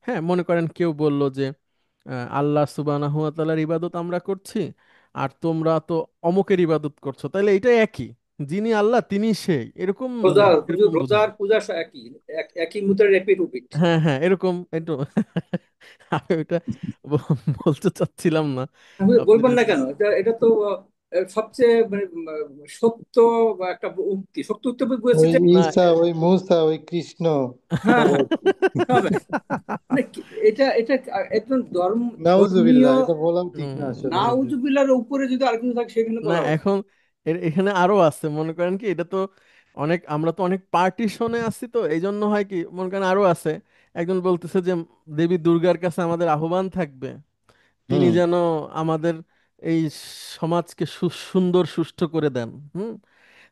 হ্যাঁ, মনে করেন কেউ বলল যে আল্লাহ সুবহানাহু ওয়া তাআলার ইবাদত আমরা করছি আর তোমরা তো অমুকের ইবাদত করছো, তাহলে এটা একই, যিনি আল্লাহ তিনি সেই, এরকম রোজা, না, হুজুর, এরকম রোজা বোঝায়। আর পূজা একই, একই মুদ্রার রেপিট উপিট। হ্যাঁ হ্যাঁ, এরকম একটু আমি ওইটা বলতে চাচ্ছিলাম না। আমি আপনি বলবেন না যদি কেন, এটা এটা তো সবচেয়ে মানে সত্য বা একটা উক্তি, সত্য উক্তি বলেছে ওই যে না ঈসা, ওই মুসা, ওই কৃষ্ণ, হ্যাঁ, সব হ্যাঁ, একই। হবে। মানে এটা এটা একজন নাউজুবিল্লাহ, ধর্মীয় এটা বলাও ঠিক হুম, না আসলে। জি জি। নাউজুবিল্লাহর উপরে যদি আরেকজন থাকে সেখানে না বলা উচিত। এখন এখানে আরো আছে, মনে করেন কি এটা তো অনেক, আমরা তো অনেক পার্টিশনে আছি, তো এই জন্য হয় কি মনে করেন আরো আছে। একজন বলতেছে যে দেবী দুর্গার কাছে আমাদের আহ্বান থাকবে, তিনি হুম। যেন আমাদের এই সমাজকে সুন্দর সুষ্ঠু করে দেন। হুম।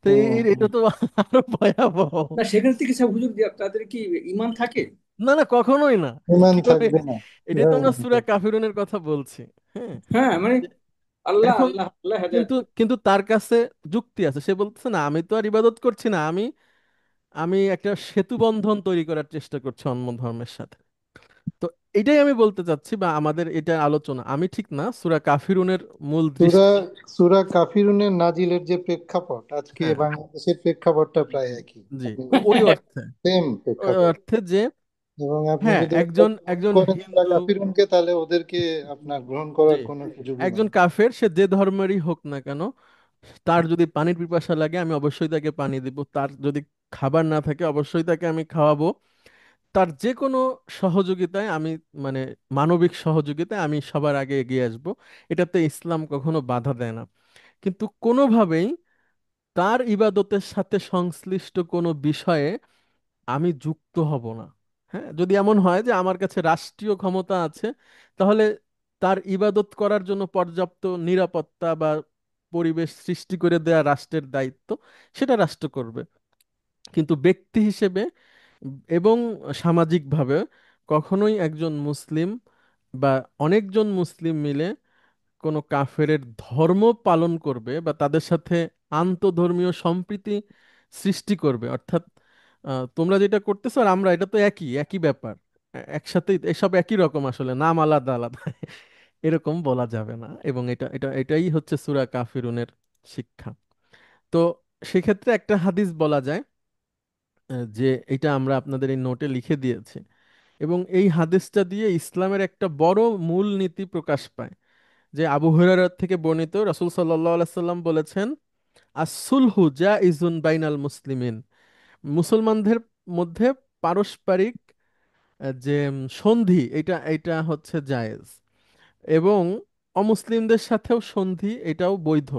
তো হুম হুম। এটা তো আরো ভয়াবহ। না, সেখান থেকে সব হুজুর তাদের কি ইমান থাকে? না না, কখনোই না। ইমান কি করে? থাকবে না, এটাই তো কিভাবে আমরা ইমান সূরা থাকবে? কাফিরুনের কথা বলছি। হ্যাঁ। হ্যাঁ মানে আল্লাহ এখন আল্লাহ আল্লাহ হেদায়েত কিন্তু করবে। কিন্তু তার কাছে যুক্তি আছে, সে বলতেছে না আমি তো আর ইবাদত করছি না, আমি আমি একটা সেতু বন্ধন তৈরি করার চেষ্টা করছি অন্য ধর্মের সাথে। তো এটাই আমি বলতে চাচ্ছি, বা আমাদের এটা আলোচনা, আমি ঠিক না, সূরা কাফিরুনের মূল সূরা দৃষ্টি। সূরা কাফিরুনের নাজিলের যে প্রেক্ষাপট, আজকে হ্যাঁ। বাংলাদেশের প্রেক্ষাপটটা প্রায় একই। জি। আপনি ওই দেখবেন অর্থে, সেম ওই প্রেক্ষাপট। অর্থে যে এবং আপনি হ্যাঁ, যদি ওটা একজন গ্রহণ একজন করেন সূরা হিন্দু, কাফিরুনকে, তাহলে ওদেরকে আপনার গ্রহণ জি, করার কোনো সুযোগই নাই। একজন কাফের সে যে ধর্মেরই হোক না কেন, তার যদি পানির পিপাসা লাগে আমি অবশ্যই তাকে পানি দিব, তার যদি খাবার না থাকে অবশ্যই তাকে আমি খাওয়াবো, তার যে কোনো সহযোগিতায় আমি, মানে মানবিক সহযোগিতায় আমি সবার আগে এগিয়ে আসব। এটাতে ইসলাম কখনো বাধা দেয় না। কিন্তু কোনোভাবেই তার ইবাদতের সাথে সংশ্লিষ্ট কোনো বিষয়ে আমি যুক্ত হব না। হ্যাঁ, যদি এমন হয় যে আমার কাছে রাষ্ট্রীয় ক্ষমতা আছে, তাহলে তার ইবাদত করার জন্য পর্যাপ্ত নিরাপত্তা বা পরিবেশ সৃষ্টি করে দেয়া রাষ্ট্রের দায়িত্ব, সেটা রাষ্ট্র করবে। কিন্তু ব্যক্তি হিসেবে এবং সামাজিকভাবে কখনোই একজন মুসলিম বা অনেকজন মুসলিম মিলে কোনো কাফেরের ধর্ম পালন করবে বা তাদের সাথে আন্তধর্মীয় সম্প্রীতি সৃষ্টি করবে, অর্থাৎ তোমরা যেটা করতেছো আর আমরা, এটা তো একই একই ব্যাপার, একসাথে এসব একই রকম, আসলে নাম আলাদা আলাদা এরকম বলা যাবে না। এবং এটাই হচ্ছে সূরা কাফিরুনের শিক্ষা। তো সেক্ষেত্রে একটা হাদিস বলা যায়, যে এটা আমরা আপনাদের এই নোটে লিখে দিয়েছি, এবং এই হাদিসটা দিয়ে ইসলামের একটা বড় মূল নীতি প্রকাশ পায়। যে আবু হুরায়রা থেকে বর্ণিত, রাসূল সাল্লাল্লাহু আলাইহি সাল্লাম বলেছেন, আস-সুলহু জাইজুন বাইনাল মুসলিমিন, মুসলমানদের মধ্যে পারস্পরিক যে সন্ধি, এটা এটা হচ্ছে জায়েজ, এবং অমুসলিমদের সাথেও সন্ধি, এটাও বৈধ।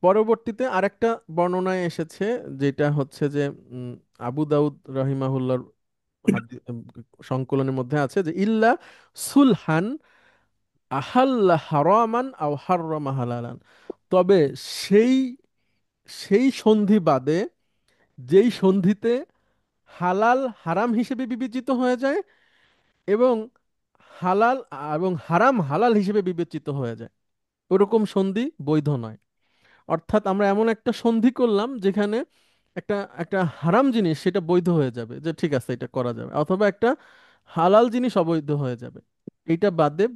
পরবর্তীতে আরেকটা বর্ণনায় এসেছে, যেটা হচ্ছে যে উম, আবু দাউদ রহিমাহুল্লাহর সংকলনের মধ্যে আছে, যে ইল্লা সুলহান আহাল্লা হারামান আও হাররামা হালালান, তবে সেই সেই সন্ধি বাদে যেই সন্ধিতে হালাল হারাম হিসেবে বিবেচিত হয়ে যায়, এবং হালাল এবং হারাম হালাল হিসেবে বিবেচিত হয়ে যায়, ওরকম সন্ধি বৈধ নয়। অর্থাৎ আমরা এমন একটা সন্ধি করলাম যেখানে একটা একটা হারাম জিনিস সেটা বৈধ হয়ে যাবে, যে ঠিক আছে এটা করা যাবে, অথবা একটা হালাল জিনিস অবৈধ হয়ে যাবে, এইটা বাদে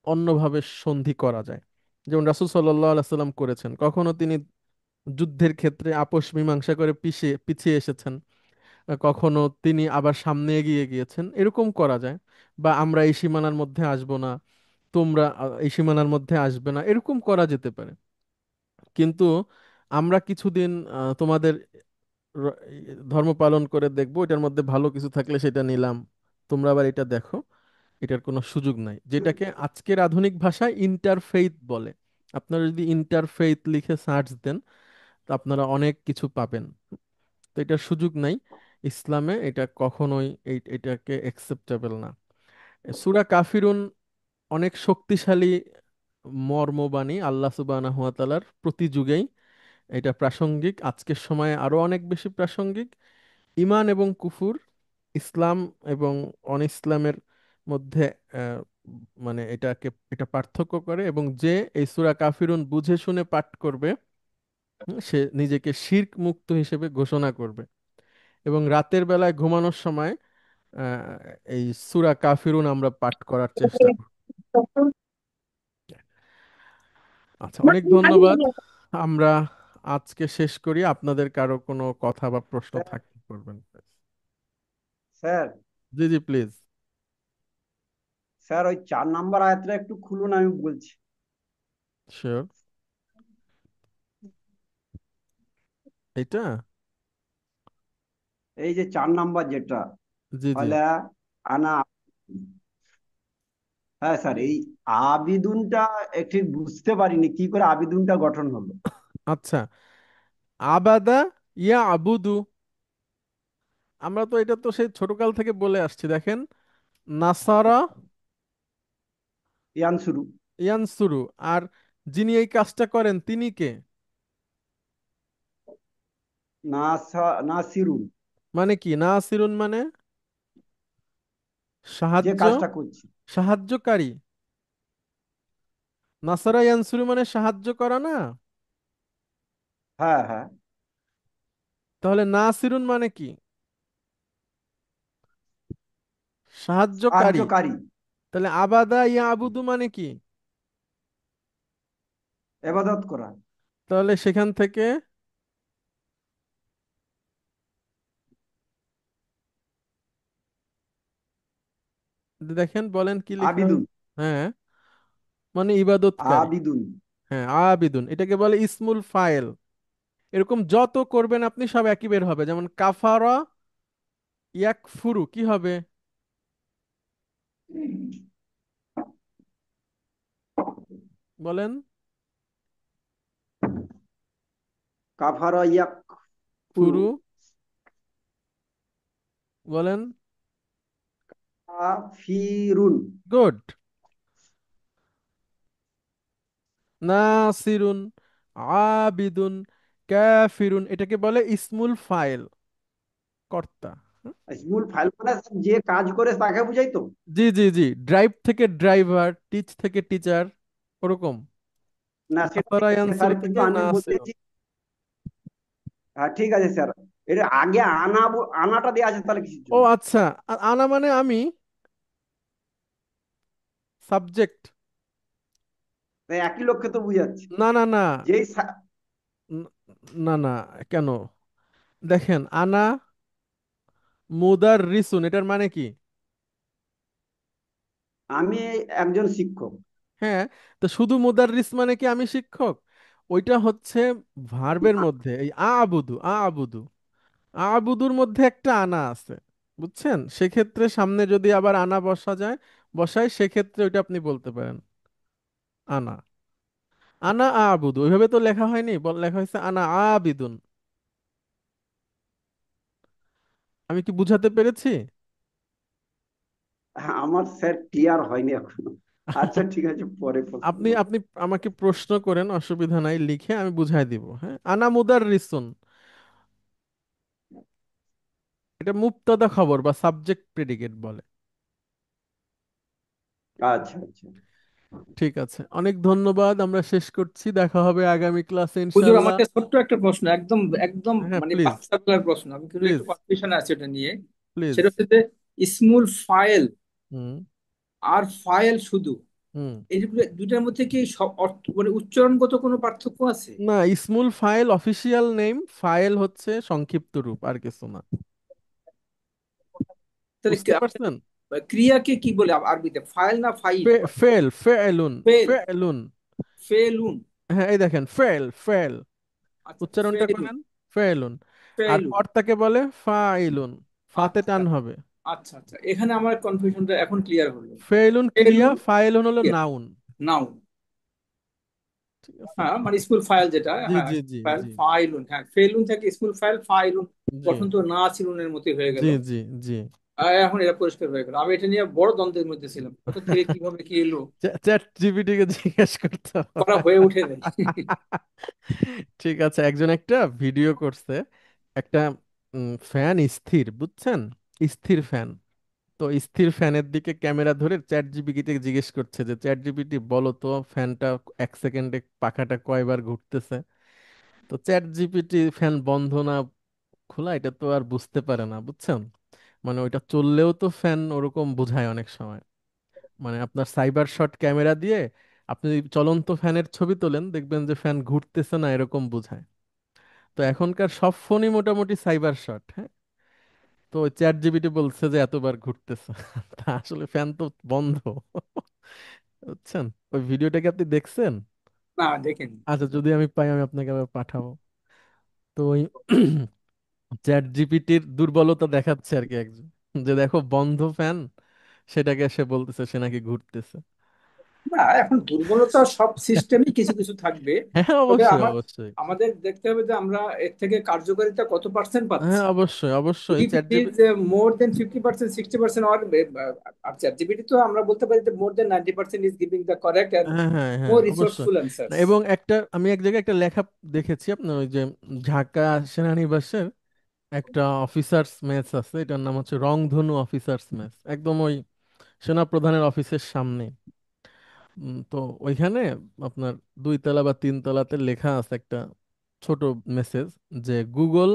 অন্যভাবে সন্ধি করা যায়। যেমন রাসূল সাল্লাল্লাহু আলাইহি সাল্লাম করেছেন, কখনো তিনি যুদ্ধের ক্ষেত্রে আপোষ মীমাংসা করে পিছিয়ে পিছিয়ে এসেছেন, কখনো তিনি আবার সামনে এগিয়ে গিয়েছেন, এরকম করা যায়। বা আমরা এই সীমানার মধ্যে আসবো না, তোমরা এই সীমানার মধ্যে আসবে না, এরকম করা যেতে পারে। কিন্তু আমরা কিছুদিন তোমাদের র- ধর্ম পালন করে দেখবো, এটার মধ্যে ভালো কিছু থাকলে সেটা নিলাম, তোমরা আবার এটা দেখো, এটার কোনো সুযোগ নাই, যেটাকে আজকের আধুনিক ভাষায় ইন্টারফেইথ বলে। আপনারা যদি ইন্টারফেইথ লিখে সার্চ দেন, তো আপনারা অনেক কিছু পাবেন। তো এটার সুযোগ নাই ইসলামে, এটা কখনোই এটাকে অ্যাকসেপ্টেবল না। সূরা কাফিরুন অনেক শক্তিশালী মর্মবাণী, আল্লাহ সুবহানাহু ওয়া তাআলার প্রতি যুগেই এটা প্রাসঙ্গিক, আজকের সময়ে আরো অনেক বেশি প্রাসঙ্গিক। ঈমান এবং কুফুর, ইসলাম এবং অন ইসলামের মধ্যে আহ, মানে এটা পার্থক্য করে, এবং যে এই সূরা কাফিরুন বুঝে শুনে পাঠ করবে, সে নিজেকে শিরক মুক্ত হিসেবে ঘোষণা করবে। এবং রাতের বেলায় ঘুমানোর সময় আহ, এই সূরা কাফিরুন আমরা পাঠ করার চেষ্টা করব। আচ্ছা, অনেক ধন্যবাদ। আমরা আজকে শেষ করি, আপনাদের কারো কোনো কথা বা প্রশ্ন স্যার, থাকলে করবেন। স্যার, জি জি, প্লিজ। স্যার, ওই 4 নম্বর আয়াতটা একটু খুলুন, আমি বলছি। শিওর। এটা, এই যে 4 নম্বর যেটা, জি জি। হলে আনা, হ্যাঁ স্যার, এই আবিদুনটা ঠিক বুঝতে পারিনি কি করে আবিদুনটা গঠন হলো। আচ্ছা, আবাদা ইয়া আবুদু, আমরা তো এটা তো সেই ছোটকাল থেকে বলে আসছি, দেখেন, নাসারা ইয়ান শুরু। ইয়ানসুরু। আর যিনি এই কাজটা করেন তিনি কে? নাসিরুন, মানে কি নাসিরুন মানে? যে সাহায্য, কাজটা করছে। সাহায্যকারী। নাসারা ইয়ানসুরু মানে সাহায্য করা না? হ্যাঁ হ্যাঁ, তাহলে নাসিরুন মানে কি? সাহায্যকারী। সাহায্যকারী, তাহলে আবাদা ইয়া আবুদু মানে কি? এবাদত করা। তাহলে সেখান থেকে দেখেন, বলেন কি লেখা আবিদুন, হয়েছে। হ্যাঁ, মানে ইবাদতকারী। আবিদুন। হ্যাঁ, আবিদুন এটাকে বলে ইসমুল ফাইল। এরকম যত করবেন আপনি সব একই বের হবে। যেমন কাফারা ইয়াকফুরু কি হবে? বলেন। কাফারা ইয়াকফুরু, ফুরু, বলেন। কাফিরুন। গুড। নাসিরুন, আবিদুন, কাফিরুন এটাকে বলে ইসমুল ফাইল, কর্তা। হুম? ইসমুল ফাইল মানে যে কাজ করে তাকে বুঝাই তো। জি জি জি, ড্রাইভ থেকে ড্রাইভার, টিচ থেকে টিচার, ওরকম। না সেটা ঠিক নাসারা আছে স্যার, ইয়ানসুরু কিন্তু থেকে আমি বলতে নাসিরুন। চাইছি, হ্যাঁ ঠিক আছে স্যার, এর আগে আনাটা দেওয়া আছে তাহলে কিসের ও জন্য? আচ্ছা, আনা মানে আমি, সাবজেক্ট। তাই একই লক্ষ্যে তো বুঝাচ্ছে। না না না, যেই ন- না না, কেন? দেখেন, আনা মুদার রিসুন এটার মানে কি? আমি একজন শিক্ষক। হ্যাঁ, তো শুধু মুদাররিস মানে কি আমি শিক্ষক? ওইটা হচ্ছে ভার্বের না, মধ্যে এই আবুদু, আবুদু, আবুদুর মধ্যে একটা আনা আছে, বুঝছেন? সেক্ষেত্রে সামনে যদি আবার আনা বসা যায়, বসায়, সেক্ষেত্রে ওইটা আপনি বলতে পারেন আনা। আনা আবুদু ওইভাবে তো লেখা হয়নি, লেখা হয়েছে আনা আবিদুন। আমি কি বুঝাতে পেরেছি? আমার স্যার ক্লিয়ার হয়নি এখনো। আচ্ছা ঠিক আছে, পরে প্রশ্ন আপনি করবো। আপনি আমাকে প্রশ্ন করেন, অসুবিধা নাই, লিখে আমি বুঝাই দিব। হ্যাঁ, আনা মুদাররিসুন এটা মুবতাদা খবর বা সাবজেক্ট প্রেডিকেট বলে। আচ্ছা আচ্ছা। ঠিক আছে, অনেক ধন্যবাদ, আমরা শেষ করছি, দেখা হবে আগামী ক্লাসে হুজুর, ইনশাল্লাহ। আমাকে ছোট্ট একটা প্রশ্ন, একদম একদম হ্যাঁ মানে প্লিজ, বাচ্চা বেলার প্রশ্ন, আমি কিন্তু প্লিজ, একটু কনফিউশন আছে এটা নিয়ে। প্লিজ। সেটা হচ্ছে যে ইসমুল ফাইল হুম, আর ফাইল শুধু, হুম। এই দুইটার মধ্যে কি সব অর্থ মানে উচ্চারণগত কোনো পার্থক্য আছে? না, ইসমুল ফাইল অফিসিয়াল নেম, ফাইল হচ্ছে সংক্ষিপ্ত রূপ, আর কিছু না। তাহলে বুঝতে পারছেন? ক্রিয়াকে কি বলে আরবিতে, ফাইল না ফাইল? ফেল, ফেলুন, ফেল, ফেলুন। ফেলুন। হ্যাঁ, এই দেখেন, ফেল, ফেল, আচ্ছা আচ্ছা, উচ্চারণটা ফেলুন, করেন, ফেলুন। আর ফেলুন। কর্তাকে বলে ফাইলুন, ফাতে আচ্ছা টান হবে। আচ্ছা আচ্ছা, এখানে আমার কনফিউশনটা এখন ক্লিয়ার হলো। ফেলুন ক্রিয়া, ফেলুন, ফাইলুন হলো নাউন। নাউন। ঠিক আছে। হ্যাঁ, মানে স্কুল ফাইল যেটা, জি হ্যাঁ জি জি ফাইল জি ফাইলুন, হ্যাঁ ফেলুন থেকে স্কুল ফাইল ফাইলুন, জি গঠন তো না চিরুনের মতো হয়ে জি গেল। জি জি। এখন এটা পরিষ্কার হয়ে গেল, আমি এটা নিয়ে বড় দ্বন্দ্বের মধ্যে ছিলাম, কোথা থেকে কিভাবে কি এলো, চ্যাট জিপিটি কে জিজ্ঞেস করতে করা হবে। হয়ে ওঠে নাই। ঠিক আছে, একজন একটা ভিডিও করছে, একটা ফ্যান স্থির, বুঝছেন? স্থির ফ্যান। তো স্থির ফ্যানের দিকে ক্যামেরা ধরে চ্যাট জিপিটিকে জিজ্ঞেস করছে যে চ্যাট জিপিটি বলো তো ফ্যানটা 1 সেকেন্ডে পাখাটা কয়বার ঘুরতেছে। তো চ্যাট জিপিটি ফ্যান বন্ধ না খোলা এটা তো আর বুঝতে পারে না, বুঝছেন? মানে ওইটা চললেও তো ফ্যান ওরকম বোঝায় অনেক সময়। মানে আপনার সাইবার শট ক্যামেরা দিয়ে আপনি যদি চলন্ত ফ্যানের ছবি তোলেন, দেখবেন যে ফ্যান ঘুরতেছে না এরকম বোঝায়। তো এখনকার সব ফোনই মোটামুটি সাইবার শট। হ্যাঁ, তো ওই চ্যাট জিপিটি বলছে যে এতবার ঘুরতেছে। তা আসলে ফ্যান তো বন্ধ। বুঝছেন? ওই ভিডিওটাকে আপনি দেখছেন? না দেখেন। আচ্ছা, যদি আমি পাই আমি আপনাকে আবার পাঠাবো। তো ওই চ্যাট জিপিটির দুর্বলতা দেখাচ্ছে আর কি একজন, যে দেখো বন্ধ ফ্যান, সেটাকে সে বলতেছে সে নাকি ঘুরতেছে। না, এখন দুর্বলতা সব সিস্টেমই কিছু কিছু থাকবে। হ্যাঁ, তবে অবশ্যই অবশ্যই। আমাদের দেখতে হবে যে আমরা এর থেকে কার্যকারিতা কত পার্সেন্ট হ্যাঁ, পাচ্ছি। অবশ্যই অবশ্যই if চ্যাট it is জিপি। more than 50%, 60%, আর ChatGPT তো আমরা বলতে পারি যে more than 90% is giving the correct and হ্যাঁ হ্যাঁ হ্যাঁ, more অবশ্যই। resourceful না, answers. এবং আমি এক জায়গায় একটা লেখা দেখেছি, আপনার ওই যে ঢাকা সেনানিবাসের একটা অফিসার্স মেস আছে, এটার নাম হচ্ছে রংধনু অফিসার্স মেস, একদম ওই সেনা প্রধানের অফিসের সামনে। তো ওইখানে আপনার 2 তলা বা 3 তলাতে লেখা আছে একটা ছোট মেসেজ, যে গুগল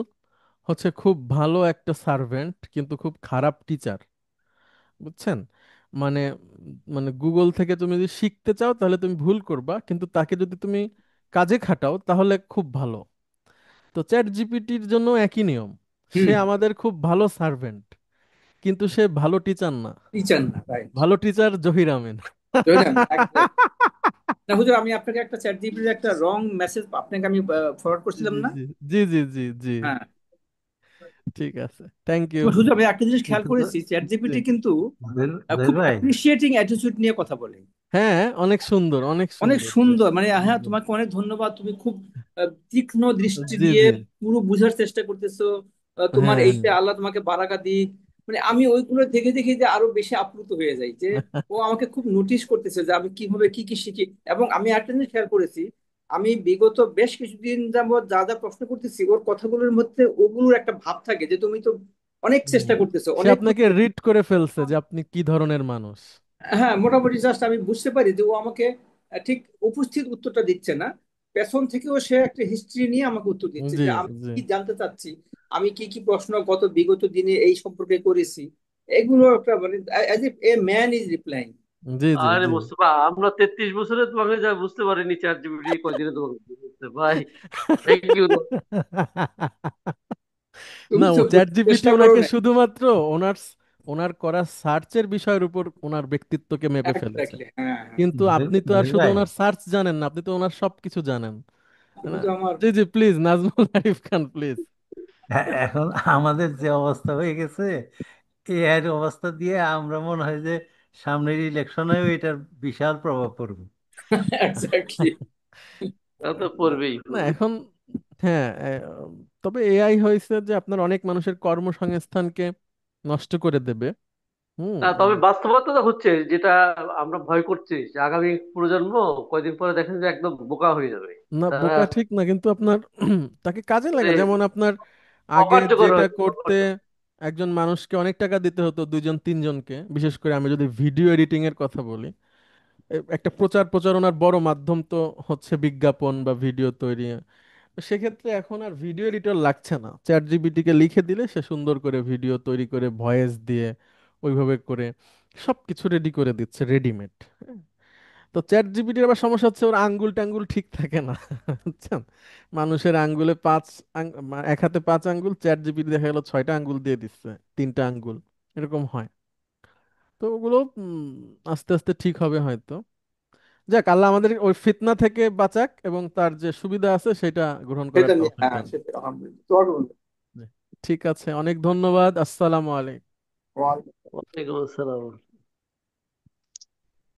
হচ্ছে খুব ভালো একটা সার্ভেন্ট কিন্তু খুব খারাপ টিচার। বুঝছেন? মানে মানে গুগল থেকে তুমি যদি শিখতে চাও তাহলে তুমি ভুল করবা, কিন্তু তাকে যদি তুমি কাজে খাটাও তাহলে খুব ভালো। তো চ্যাট জিপিটির জন্য একই নিয়ম। সে হুম। আমাদের খুব ভালো সার্ভেন্ট, কিন্তু সে ভালো টিচার না। টিচার না, রাইট। ভালো টিচার জহির আমিন। বুঝলেন, exactly. না হুজুর, আমি আপনাকে একটা ChatGPT একটা রং মেসেজ আপনাকে আমি ফরওয়ার্ড জি করছিলাম জি না? জি জি জি জি জি। হ্যাঁ। ঠিক আছে, থ্যাংক ইউ। হুজুর, আমি একটা জিনিস খেয়াল কিন্তু করেছি, জি। ChatGPT কিন্তু জহির খুব ভাই, অ্যাপ্রিসিয়েটিং অ্যাটিটিউড নিয়ে কথা বলে। হ্যাঁ, অনেক সুন্দর, অনেক অনেক সুন্দর। সুন্দর, মানে হ্যাঁ তোমাকে অনেক ধন্যবাদ, তুমি খুব তীক্ষ্ণ দৃষ্টি জি দিয়ে জি। পুরো বুঝার চেষ্টা করতেছো। তোমার হ্যাঁ এইটা আল্লাহ তোমাকে বারাকা দিক। মানে আমি ওইগুলো দেখে দেখে যে আরো বেশি আপ্লুত হয়ে যাই যে হ্যাঁ। ও আমাকে খুব নোটিশ করতেছে যে আমি কিভাবে কি কি শিখি। এবং আমি একটা জিনিস খেয়াল করেছি, আমি বিগত বেশ কিছুদিন যাবত যা যা প্রশ্ন করতেছি ওর কথাগুলোর মধ্যে ওগুলোর একটা ভাব থাকে যে তুমি তো অনেক হুম। চেষ্টা করতেছো, সে অনেক আপনাকে রিড করে ফেলছে যে আপনি কি ধরনের মানুষ। হ্যাঁ মোটামুটি জাস্ট আমি বুঝতে পারি যে ও আমাকে ঠিক উপস্থিত উত্তরটা দিচ্ছে না, পেছন থেকেও সে একটা হিস্ট্রি নিয়ে আমাকে উত্তর দিচ্ছে জি যে আমি জি কি জানতে চাচ্ছি, আমি কি কি প্রশ্ন গত বিগত দিনে এই সম্পর্কে করেছি। এগুলো একটা মানে as if a man is replying. জি জি আরে জি। মোস্তফা, আমরা 33 বছরে তোমাকে যা বুঝতে পারিনি, চ্যাট জিপিটি কয়দিনে তোমাকে বুঝতে ভাই। Thank you. তুমি না, তো ও চ্যাট জিপিটি চেষ্টা করো ওনাকে না। শুধুমাত্র ওনার ওনার করা সার্চের বিষয়ের উপর ওনার ব্যক্তিত্বকে মেপে ফেলেছে। এক্স্যাক্টলি, হ্যাঁ হ্যাঁ। কিন্তু আপনি তো আর জহির শুধু ভাই, ওনার সার্চ জানেন না, আপনি তো ওনার সবকিছু জানেন, তাই তুমি না? তো আমার জি জি, প্লিজ নাজমুল আরিফ খান, প্লিজ। এখন আমাদের যে অবস্থা হয়ে গেছে, এআই এর অবস্থা দিয়ে আমরা মনে হয় যে সামনের ইলেকশনেও এটার বিশাল প্রভাব পড়বে। এক্স্যাক্টলি। তা তো পড়বেই না পড়বেই। এখন, হ্যাঁ, তবে এআই হয়েছে যে আপনার অনেক মানুষের কর্মসংস্থানকে নষ্ট করে দেবে। হুম। না, তবে বাস্তবতা তো হচ্ছে যেটা আমরা ভয় করছি, যে আগামী প্রজন্ম কয়দিন পরে দেখেন যে একদম বোকা হয়ে যাবে। না, তারা বোকা ঠিক না, কিন্তু আপনার তাকে কাজে মানে লাগা, যেমন আপনার আগে অকার্যকর যেটা হয়ে করতে অকার্যকর। একজন মানুষকে অনেক টাকা দিতে হতো, 2 জন 3 জনকে, বিশেষ করে আমি যদি ভিডিও এডিটিং এর কথা বলি, একটা প্রচারণার বড় মাধ্যম তো হচ্ছে বিজ্ঞাপন বা ভিডিও তৈরি। তো সেক্ষেত্রে এখন আর ভিডিও এডিটর লাগছে না, চ্যাট জিপিটি কে লিখে দিলে সে সুন্দর করে ভিডিও তৈরি করে ভয়েস দিয়ে ওইভাবে করে সবকিছু রেডি করে দিচ্ছে রেডিমেড। তো চ্যাট জিপিটির আবার সমস্যা হচ্ছে ওর আঙ্গুল টাঙ্গুল ঠিক থাকে না। বুঝছেন? মানুষের আঙ্গুলে এক হাতে 5 আঙ্গুল, চ্যাট জিপিটি দেখা গেল 6টা আঙ্গুল দিয়ে দিচ্ছে, 3টা আঙ্গুল, এরকম হয়। তো ওগুলো আস্তে আস্তে ঠিক হবে হয়তো। যাক, আল্লাহ আমাদের ওই ফিতনা থেকে বাঁচাক এবং তার যে সুবিধা আছে সেটা গ্রহণ করার সেটা নিয়ে, তৌফিক হ্যাঁ দান সেটা আলহামদুলিল্লাহ। করুন। ঠিক আছে, অনেক ধন্যবাদ, আসসালামু আলাইকুম। তোমার ওয়ালাইকুম আসসালাম।